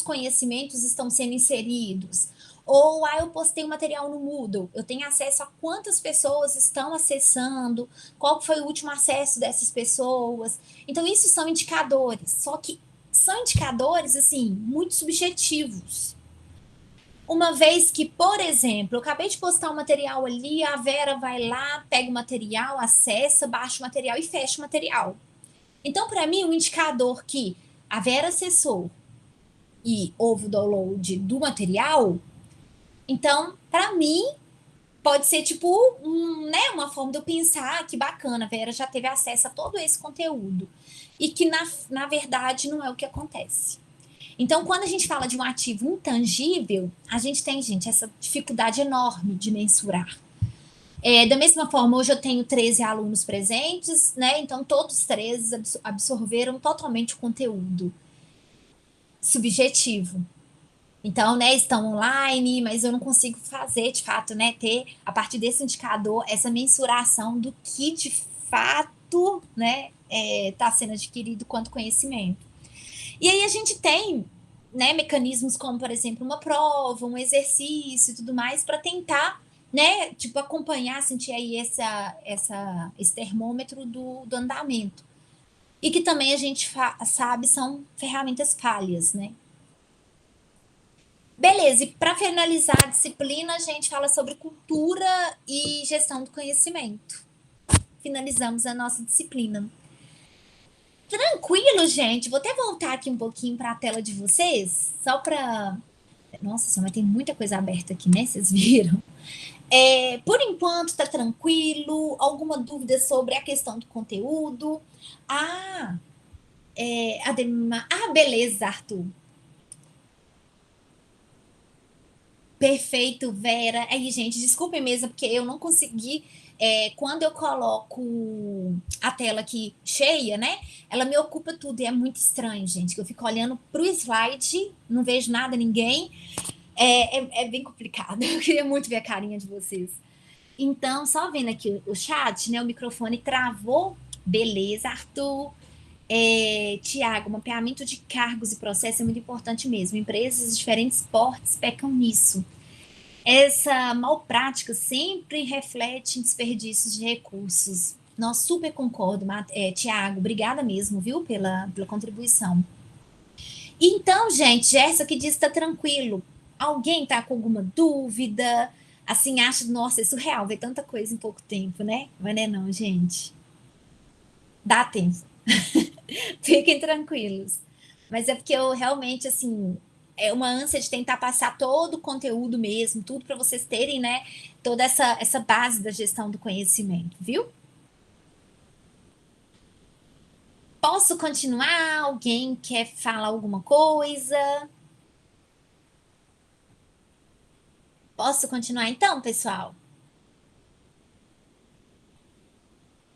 conhecimentos estão sendo inseridos, ou eu postei um material no Moodle, eu tenho acesso a quantas pessoas estão acessando, qual foi o último acesso dessas pessoas. Então, isso são indicadores, só que são indicadores, assim, muito subjetivos. Uma vez que, por exemplo, eu acabei de postar um material ali, a Vera vai lá, pega o material, acessa, baixa o material e fecha o material. Então, para mim, um indicador que a Vera acessou e houve o download do material, então, para mim, pode ser tipo uma forma de eu pensar que bacana, a Vera já teve acesso a todo esse conteúdo. E que, na verdade, não é o que acontece. Então, quando a gente fala de um ativo intangível, a gente tem, gente, essa dificuldade enorme de mensurar. Da mesma forma, hoje eu tenho 13 alunos presentes, né? Então, todos os 13 absorveram totalmente o conteúdo subjetivo. Então, né, estão online, mas eu não consigo fazer, de fato, né, ter, a partir desse indicador, essa mensuração do que, de fato, né, está sendo adquirido quanto conhecimento. E aí a gente tem, né, mecanismos como, por exemplo, uma prova, um exercício e tudo mais, para tentar, né, tipo, acompanhar, sentir aí esse termômetro do andamento. E que também a gente sabe são ferramentas falhas, né? Beleza, e para finalizar a disciplina, a gente fala sobre cultura e gestão do conhecimento. Finalizamos a nossa disciplina. Tranquilo, gente. Vou até voltar aqui um pouquinho para a tela de vocês, só para... Nossa senhora, tem muita coisa aberta aqui, né? Vocês viram? Por enquanto, está tranquilo. Alguma dúvida sobre a questão do conteúdo? Beleza, Arthur. Perfeito, Vera. Aí, gente, desculpem mesmo, porque eu não consegui... quando eu coloco a tela aqui cheia, né? Ela me ocupa tudo e é muito estranho, gente. Que eu fico olhando para o slide, não vejo nada, ninguém. É bem complicado. Eu queria muito ver a carinha de vocês. Então, só vendo aqui o chat, né? O microfone travou. Beleza, Arthur. Tiago, mapeamento de cargos e processos é muito importante mesmo. Empresas de diferentes portes pecam nisso. Essa malprática sempre reflete em desperdícios de recursos. Nós super concordo, Tiago. Obrigada mesmo, viu, pela contribuição. Então, gente, essa que diz que está tranquilo. Alguém está com alguma dúvida? Assim, acha, nossa, é surreal ver tanta coisa em pouco tempo, né? Mas não é não, gente. Dá tempo. Fiquem tranquilos. Mas é porque eu realmente, assim... É uma ânsia de tentar passar todo o conteúdo mesmo, tudo para vocês terem, né, toda essa base da gestão do conhecimento, viu? Posso continuar? Alguém quer falar alguma coisa? Posso continuar então, pessoal?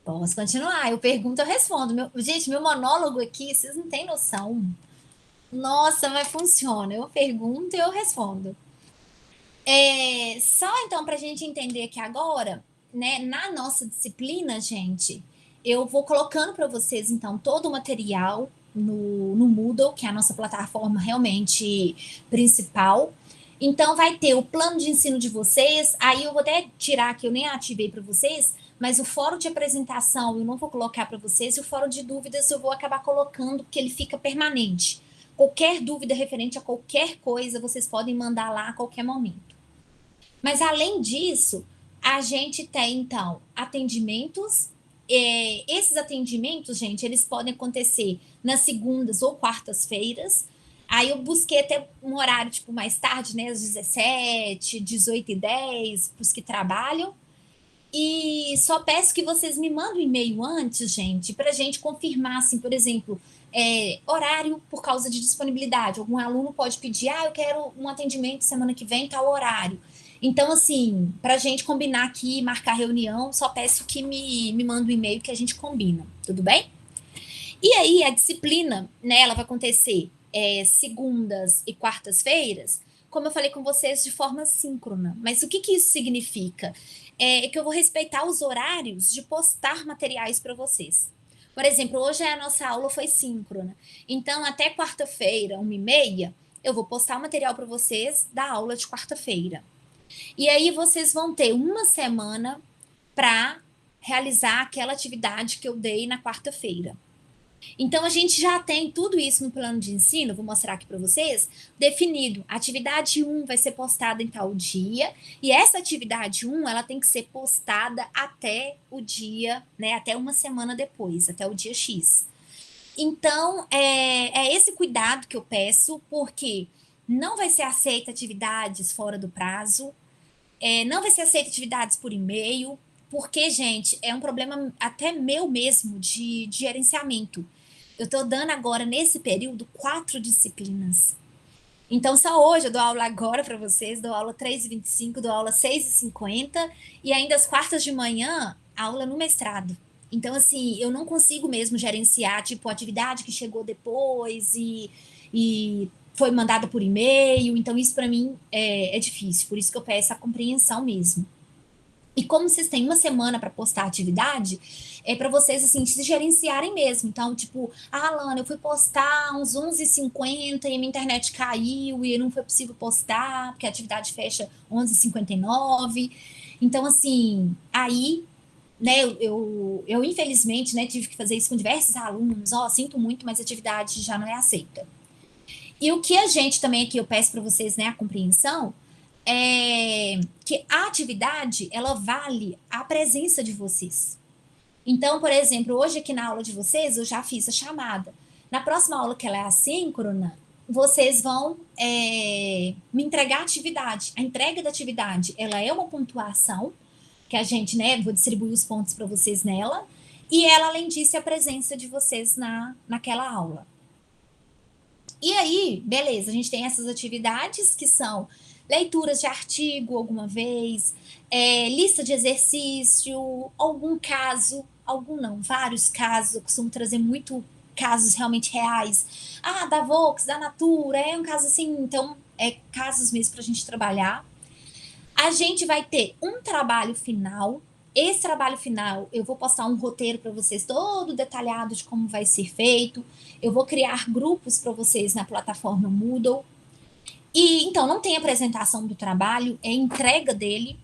Posso continuar. Eu pergunto, eu respondo. Gente, meu monólogo aqui, vocês não têm noção. Nossa, mas funciona. Eu pergunto e eu respondo. Só então para a gente entender aqui agora, né, na nossa disciplina, gente, eu vou colocando para vocês então todo o material no Moodle, que é a nossa plataforma realmente principal. Então vai ter o plano de ensino de vocês, aí eu vou até tirar aqui, eu nem ativei para vocês, mas o fórum de apresentação eu não vou colocar para vocês, e o fórum de dúvidas eu vou acabar colocando, porque ele fica permanente. Qualquer dúvida referente a qualquer coisa, vocês podem mandar lá a qualquer momento. Mas, além disso, a gente tem, então, atendimentos. Esses atendimentos, gente, eles podem acontecer nas segundas ou quartas-feiras. Aí eu busquei até um horário, tipo, mais tarde, né? Às 17, 18h10, para os que trabalham. E só peço que vocês me mandem um e-mail antes, gente, para a gente confirmar, assim, por exemplo... horário por causa de disponibilidade. Algum aluno pode pedir, eu quero um atendimento semana que vem, tal horário. Então, assim, para a gente combinar aqui, marcar reunião, só peço que me manda um e-mail que a gente combina, tudo bem? E aí, a disciplina, né, ela vai acontecer segundas e quartas-feiras, como eu falei com vocês, de forma síncrona. Mas o que isso significa? É que eu vou respeitar os horários de postar materiais para vocês. Por exemplo, hoje a nossa aula foi síncrona. Então, até quarta-feira, 1h30, eu vou postar o material para vocês da aula de quarta-feira. E aí vocês vão ter uma semana para realizar aquela atividade que eu dei na quarta-feira. Então, a gente já tem tudo isso no plano de ensino, vou mostrar aqui para vocês, definido. A atividade 1 vai ser postada em tal dia, e essa atividade 1, ela tem que ser postada até o dia, né, até uma semana depois, até o dia X. Então, é esse cuidado que eu peço, porque não vai ser aceita atividades fora do prazo, não vai ser aceita atividades por e-mail, porque, gente, é um problema até meu mesmo de gerenciamento. Eu estou dando agora, nesse período, 4 disciplinas. Então, só hoje eu dou aula agora para vocês, dou aula 3h25, dou aula 6h50, e ainda às quartas de manhã, aula no mestrado. Então, assim, eu não consigo mesmo gerenciar, tipo, atividade que chegou depois e foi mandada por e-mail. Então, isso para mim é difícil, por isso que eu peço a compreensão mesmo. E como vocês têm uma semana para postar a atividade, é para vocês, assim, se gerenciarem mesmo. Então, tipo, Alana, eu fui postar uns 11h50 e minha internet caiu e não foi possível postar, porque a atividade fecha 11h59. Então, assim, aí, né, eu infelizmente, né, tive que fazer isso com diversos alunos. Sinto muito, mas a atividade já não é aceita. E o que a gente também aqui, eu peço para vocês, né, a compreensão, que a atividade, ela vale a presença de vocês. Então, por exemplo, hoje aqui na aula de vocês, eu já fiz a chamada. Na próxima aula, que ela é assíncrona, vocês vão me entregar a atividade. A entrega da atividade, ela é uma pontuação, que a gente, né, vou distribuir os pontos para vocês nela, e ela, além disso, é a presença de vocês naquela aula. E aí, beleza, a gente tem essas atividades que são leituras de artigo alguma vez, lista de exercício, algum caso, algum não, vários casos, eu costumo trazer muito casos realmente reais. Da Vox, da Natura, é um caso assim, então, casos mesmo para a gente trabalhar. A gente vai ter um trabalho final. Esse trabalho final, eu vou postar um roteiro para vocês todo detalhado de como vai ser feito. Eu vou criar grupos para vocês na plataforma Moodle. E, então, não tem apresentação do trabalho, é entrega dele.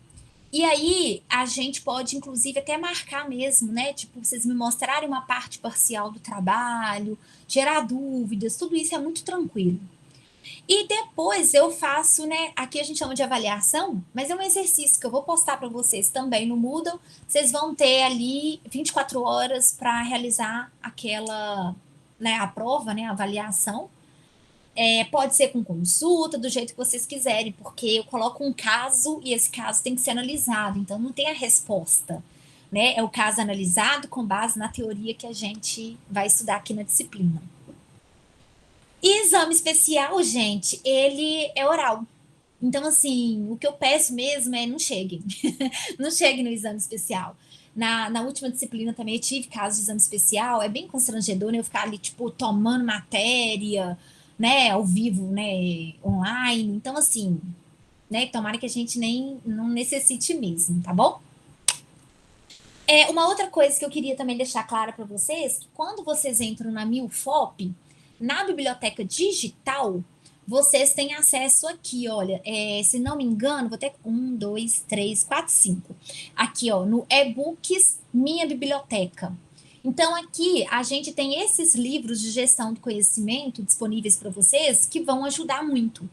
E aí, a gente pode, inclusive, até marcar mesmo, né? Tipo, vocês me mostrarem uma parte parcial do trabalho, gerar dúvidas, tudo isso é muito tranquilo. E depois eu faço, né? Aqui a gente chama de avaliação, mas é um exercício que eu vou postar para vocês também no Moodle. Vocês vão ter ali 24 horas para realizar aquela, né, a prova, né, a avaliação. Pode ser com consulta, do jeito que vocês quiserem, porque eu coloco um caso e esse caso tem que ser analisado, então não tem a resposta, né? É o caso analisado com base na teoria que a gente vai estudar aqui na disciplina. E exame especial, gente, ele é oral. Então, assim, o que eu peço mesmo é não cheguem. Não cheguem no exame especial. Na última disciplina também eu tive caso de exame especial, é bem constrangedor, né? Eu ficar ali, tipo, tomando matéria, né, ao vivo, né, online. Então, assim, né, tomara que a gente não necessite mesmo, tá bom? Uma outra coisa que eu queria também deixar clara para vocês, que quando vocês entram na MILFOP, na biblioteca digital, vocês têm acesso aqui, olha, se não me engano, vou ter 1, 2, 3, 4, 5. Aqui, ó, no e-books Minha Biblioteca. Então, aqui a gente tem esses livros de gestão do conhecimento disponíveis para vocês que vão ajudar muito.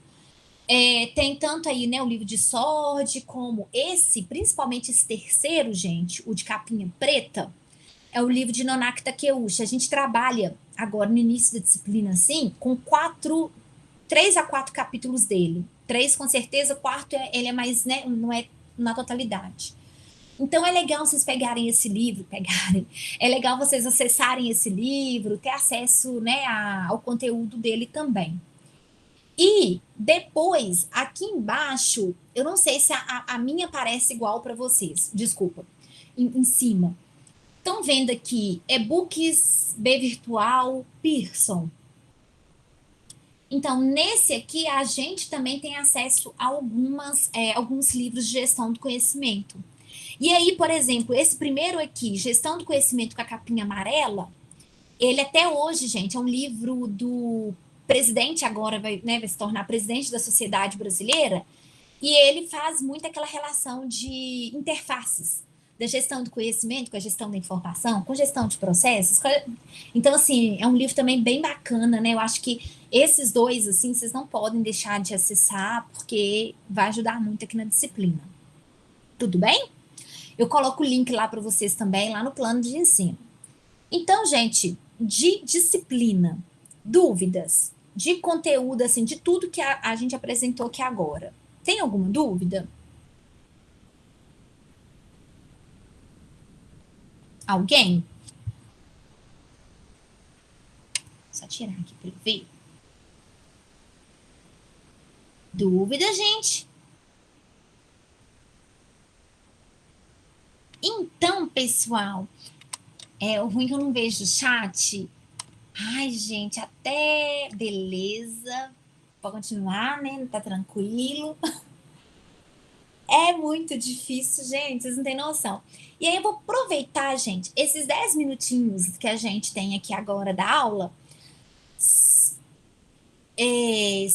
Tem tanto aí, né, o livro de Sorde, como esse, principalmente esse terceiro, gente, o de capinha preta, é o livro de Nonaki Takeuchi. A gente trabalha agora no início da disciplina, assim, com 3 a 4 capítulos dele. 3, com certeza, 4 ele é mais, né, não é na totalidade. Então, é legal vocês pegarem esse livro, é legal vocês acessarem esse livro, ter acesso, né, ao conteúdo dele também. E depois, aqui embaixo, eu não sei se a minha parece igual para vocês, desculpa, em cima. Estão vendo aqui, e-books B Virtual Pearson. Então, nesse aqui, a gente também tem acesso a alguns livros de gestão do conhecimento. E aí, por exemplo, esse primeiro aqui, Gestão do Conhecimento com a capinha amarela, Ele até hoje, gente, é um livro do presidente agora, vai se tornar presidente da Sociedade Brasileira, e ele faz muito aquela relação de interfaces da gestão do conhecimento com a gestão da informação, com gestão de processos. Então, assim, é um livro também bem bacana, né? Eu acho que esses dois, assim, vocês não podem deixar de acessar, porque vai ajudar muito aqui na disciplina. Tudo bem? Eu coloco o link lá para vocês também, lá no plano de ensino. Então, gente, de disciplina, dúvidas, de conteúdo, assim, de tudo que a gente apresentou aqui agora. Tem alguma dúvida? Alguém? Só tirar aqui para eu ver. Dúvida, gente? Então, pessoal, o ruim que eu não vejo o chat. Ai, gente, até beleza. Pode continuar, né? Tá tranquilo. É muito difícil, gente, vocês não têm noção. E aí eu vou aproveitar, gente, esses 10 minutinhos que a gente tem aqui agora da aula,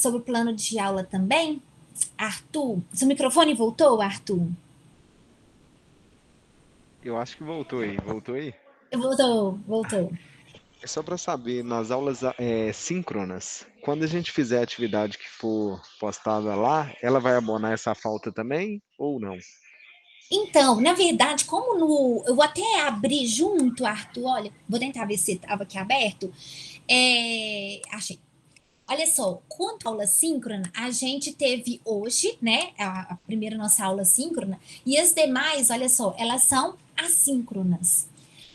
sobre o plano de aula também. Arthur, seu microfone voltou, Arthur? Eu acho que voltou aí. Voltou aí? Voltou. É só para saber, nas aulas síncronas, quando a gente fizer a atividade que for postada lá, ela vai abonar essa falta também ou não? Então, na verdade, eu vou até abrir junto, Arthur, olha, vou tentar ver se estava aqui aberto. Achei. Olha só, quanto à aula síncrona, a gente teve hoje, né, a primeira nossa aula síncrona, e as demais, olha só, elas são assíncronas.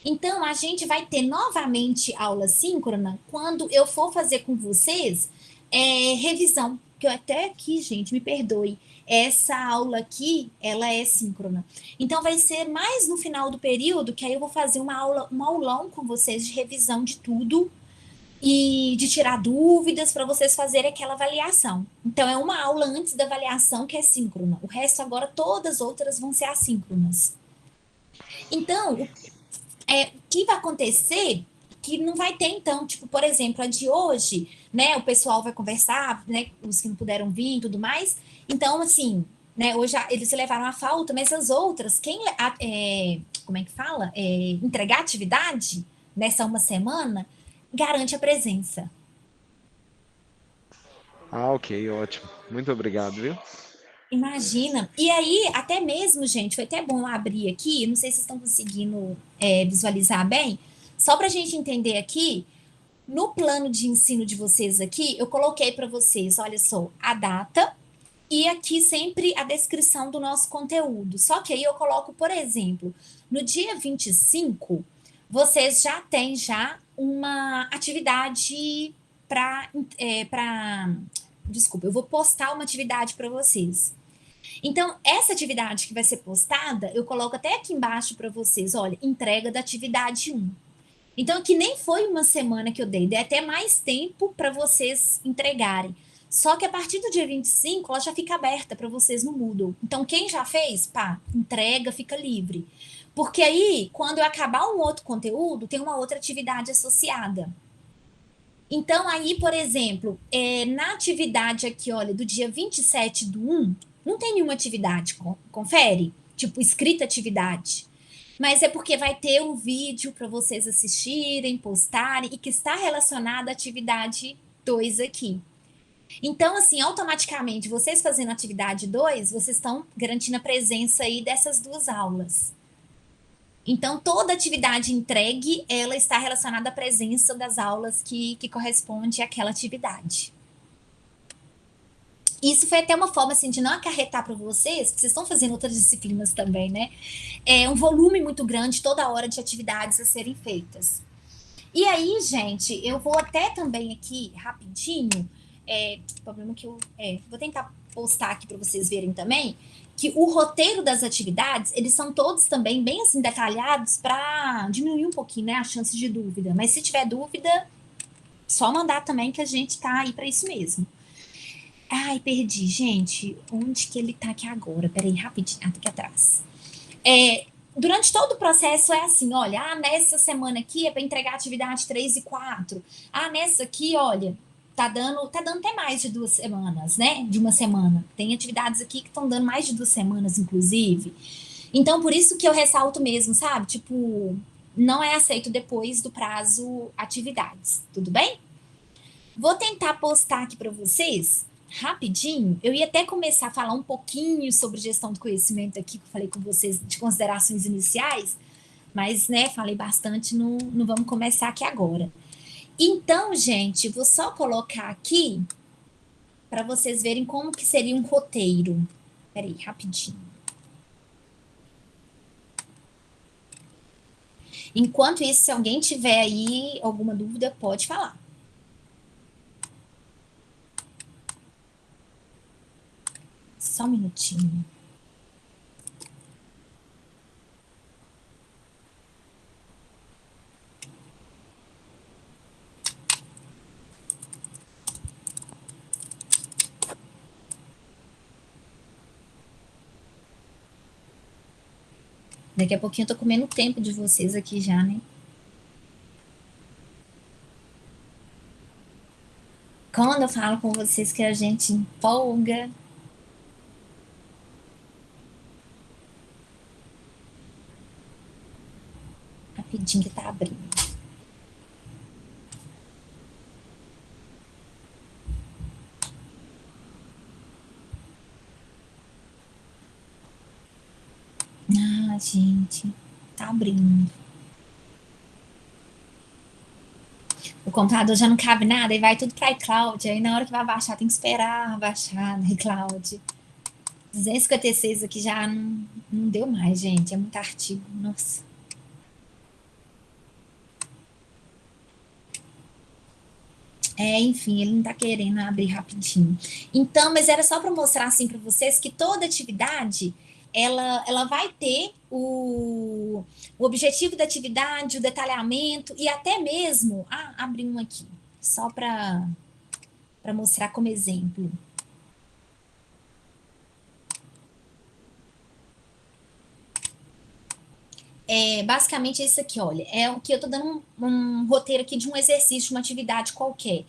Então, a gente vai ter novamente aula síncrona quando eu for fazer com vocês revisão, que eu até aqui, gente, me perdoe, essa aula aqui, ela é síncrona. Então, vai ser mais no final do período, que aí eu vou fazer um aulão com vocês de revisão de tudo, e de tirar dúvidas para vocês fazerem aquela avaliação. Então, é uma aula antes da avaliação que é síncrona. O resto agora, todas as outras vão ser assíncronas. Então, o que vai acontecer que não vai ter, então, tipo, por exemplo, a de hoje, né, o pessoal vai conversar, né, os que não puderam vir e tudo mais. Então, assim, né, hoje eles levaram a falta, mas as outras, como é que fala? Entregar atividade nessa uma semana, garante a presença. Ah, ok, ótimo. Muito obrigado, viu? Imagina. E aí, até mesmo, gente, foi até bom abrir aqui, não sei se vocês estão conseguindo visualizar bem, só para a gente entender aqui, no plano de ensino de vocês aqui, eu coloquei para vocês, olha só, a data e aqui sempre a descrição do nosso conteúdo. Só que aí eu coloco, por exemplo, no dia 25, vocês já têm uma atividade desculpa, eu vou postar uma atividade para vocês. Então, essa atividade que vai ser postada, eu coloco até aqui embaixo para vocês, olha, entrega da atividade 1. Então, que nem foi uma semana que eu dei até mais tempo para vocês entregarem. Só que a partir do dia 25, ela já fica aberta para vocês no Moodle. Então, quem já fez, entrega, fica livre. Porque aí, quando eu acabar um outro conteúdo, tem uma outra atividade associada. Então, aí, por exemplo, na atividade aqui, olha, do dia 27/1, não tem nenhuma atividade, confere? Tipo, escrita atividade. Mas é porque vai ter um vídeo para vocês assistirem, postarem, e que está relacionado à atividade 2 aqui. Então, assim, automaticamente, vocês fazendo a atividade 2, vocês estão garantindo a presença aí dessas duas aulas. Então, toda atividade entregue, ela está relacionada à presença das aulas que corresponde àquela atividade. Isso foi até uma forma, assim, de não acarretar para vocês, porque vocês estão fazendo outras disciplinas também, né? Um volume muito grande, toda hora de atividades a serem feitas. E aí, gente, eu vou até também aqui, rapidinho, problema que vou tentar postar aqui para vocês verem também, que o roteiro das atividades, eles são todos também bem assim detalhados para diminuir um pouquinho, né, a chance de dúvida. Mas se tiver dúvida, só mandar também que a gente tá aí para isso mesmo. Ai, perdi, gente. Onde que ele tá aqui agora? Peraí, rapidinho. Tá aqui atrás. durante todo o processo é assim, olha, nessa semana aqui é para entregar atividade 3 e 4. Nessa aqui, olha, tá dando até mais de 2 semanas, né? De uma semana. Tem atividades aqui que estão dando mais de 2 semanas, inclusive. Então, por isso que eu ressalto mesmo, sabe? Tipo, não é aceito depois do prazo atividades, tudo bem? Vou tentar postar aqui para vocês rapidinho. Eu ia até começar a falar um pouquinho sobre gestão do conhecimento aqui, que eu falei com vocês de considerações iniciais, mas, né, falei bastante, não vamos começar aqui agora. Então, gente, vou só colocar aqui para vocês verem como que seria um roteiro. Peraí, rapidinho. Enquanto isso, se alguém tiver aí alguma dúvida, pode falar. Só um minutinho. Daqui a pouquinho eu tô comendo o tempo de vocês aqui já, né? Quando eu falo com vocês que a gente empolga. Rapidinho que tá abrindo. Gente, tá abrindo. O computador já não cabe nada e vai tudo para iCloud. Aí na hora que vai baixar, tem que esperar baixar no iCloud. 256 aqui já não deu mais, gente. É muito artigo. Nossa. Enfim, ele não tá querendo abrir rapidinho. Então, mas era só para mostrar assim para vocês que toda atividade ela vai ter o objetivo da atividade, o detalhamento e até mesmo... abri um aqui, só para mostrar como exemplo. Basicamente isso aqui, olha, é o que eu tô dando um roteiro aqui de um exercício, de uma atividade qualquer.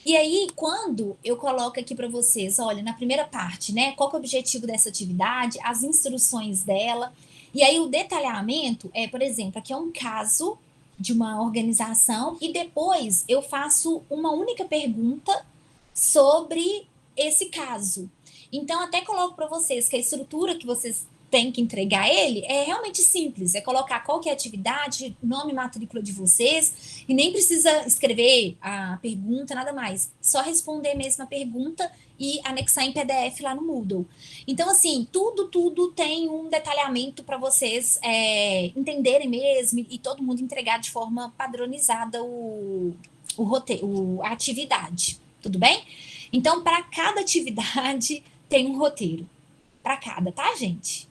E aí, quando eu coloco aqui para vocês, olha, na primeira parte, né, qual que é o objetivo dessa atividade, as instruções dela, e aí o detalhamento por exemplo, aqui é um caso de uma organização, e depois eu faço uma única pergunta sobre esse caso. Então, até coloco para vocês que a estrutura que vocês têm que entregar ele é realmente simples, é colocar qual que é a atividade, nome e matrícula de vocês, e nem precisa escrever a pergunta, nada mais, só responder mesmo a pergunta e anexar em PDF lá no Moodle. Então, assim, tudo tem um detalhamento para vocês entenderem mesmo e todo mundo entregar de forma padronizada o roteiro, a atividade, tudo bem? Então, para cada atividade tem um roteiro, para cada, tá, gente?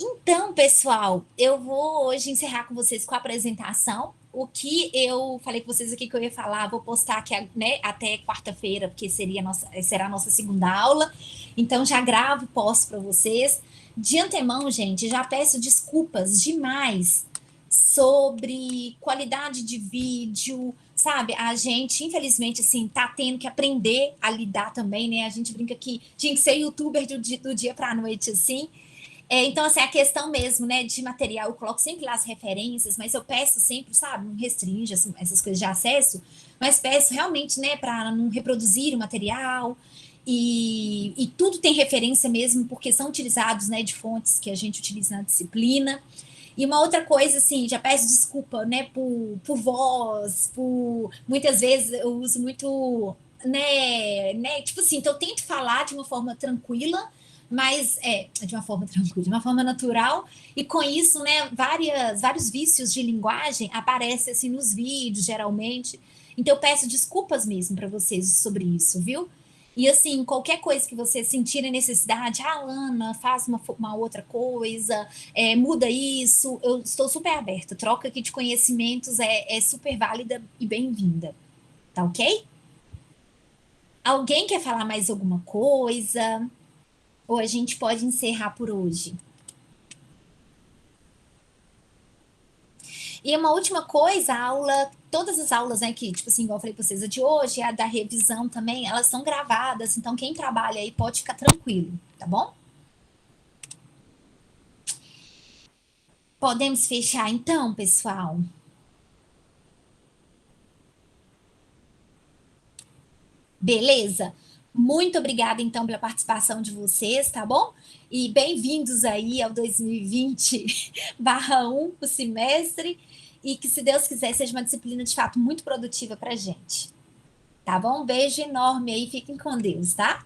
Então, pessoal, eu vou hoje encerrar com vocês com a apresentação. O que eu falei com vocês aqui que eu ia falar, vou postar aqui, né, até quarta-feira, porque será a nossa segunda aula. Então, já gravo e posto para vocês. De antemão, gente, já peço desculpas demais sobre qualidade de vídeo, sabe? A gente, infelizmente, assim, tá tendo que aprender a lidar também, né? A gente brinca que tinha que ser youtuber do dia para a noite, assim. Então, assim, a questão mesmo, né, de material, eu coloco sempre lá as referências, mas eu peço sempre, sabe, não restringe essas coisas de acesso, mas peço realmente, né, para não reproduzir o material, e tudo tem referência mesmo, porque são utilizados, né, de fontes que a gente utiliza na disciplina. E uma outra coisa, assim, já peço desculpa, né, por voz, muitas vezes eu uso muito, né, tipo assim, então eu tento falar de uma forma tranquila, mas de uma forma tranquila, de uma forma natural, e com isso, né, vários vícios de linguagem aparecem assim nos vídeos, geralmente. Então, eu peço desculpas mesmo para vocês sobre isso, viu? E assim, qualquer coisa que vocês sentirem necessidade, Ana, faz uma outra coisa, muda isso, eu estou super aberta. Troca aqui de conhecimentos é super válida e bem-vinda. Tá ok? Alguém quer falar mais alguma coisa? Ou a gente pode encerrar por hoje? E uma última coisa, a aula, todas as aulas, né, que, tipo assim, igual eu falei para vocês, a de hoje, a da revisão também, elas são gravadas, então quem trabalha aí pode ficar tranquilo, tá bom? Podemos fechar então, pessoal? Beleza? Muito obrigada, então, pela participação de vocês, tá bom? E bem-vindos aí ao 2020/1, o semestre, e que, se Deus quiser, seja uma disciplina, de fato, muito produtiva para a gente. Tá bom? Um beijo enorme aí, fiquem com Deus, tá?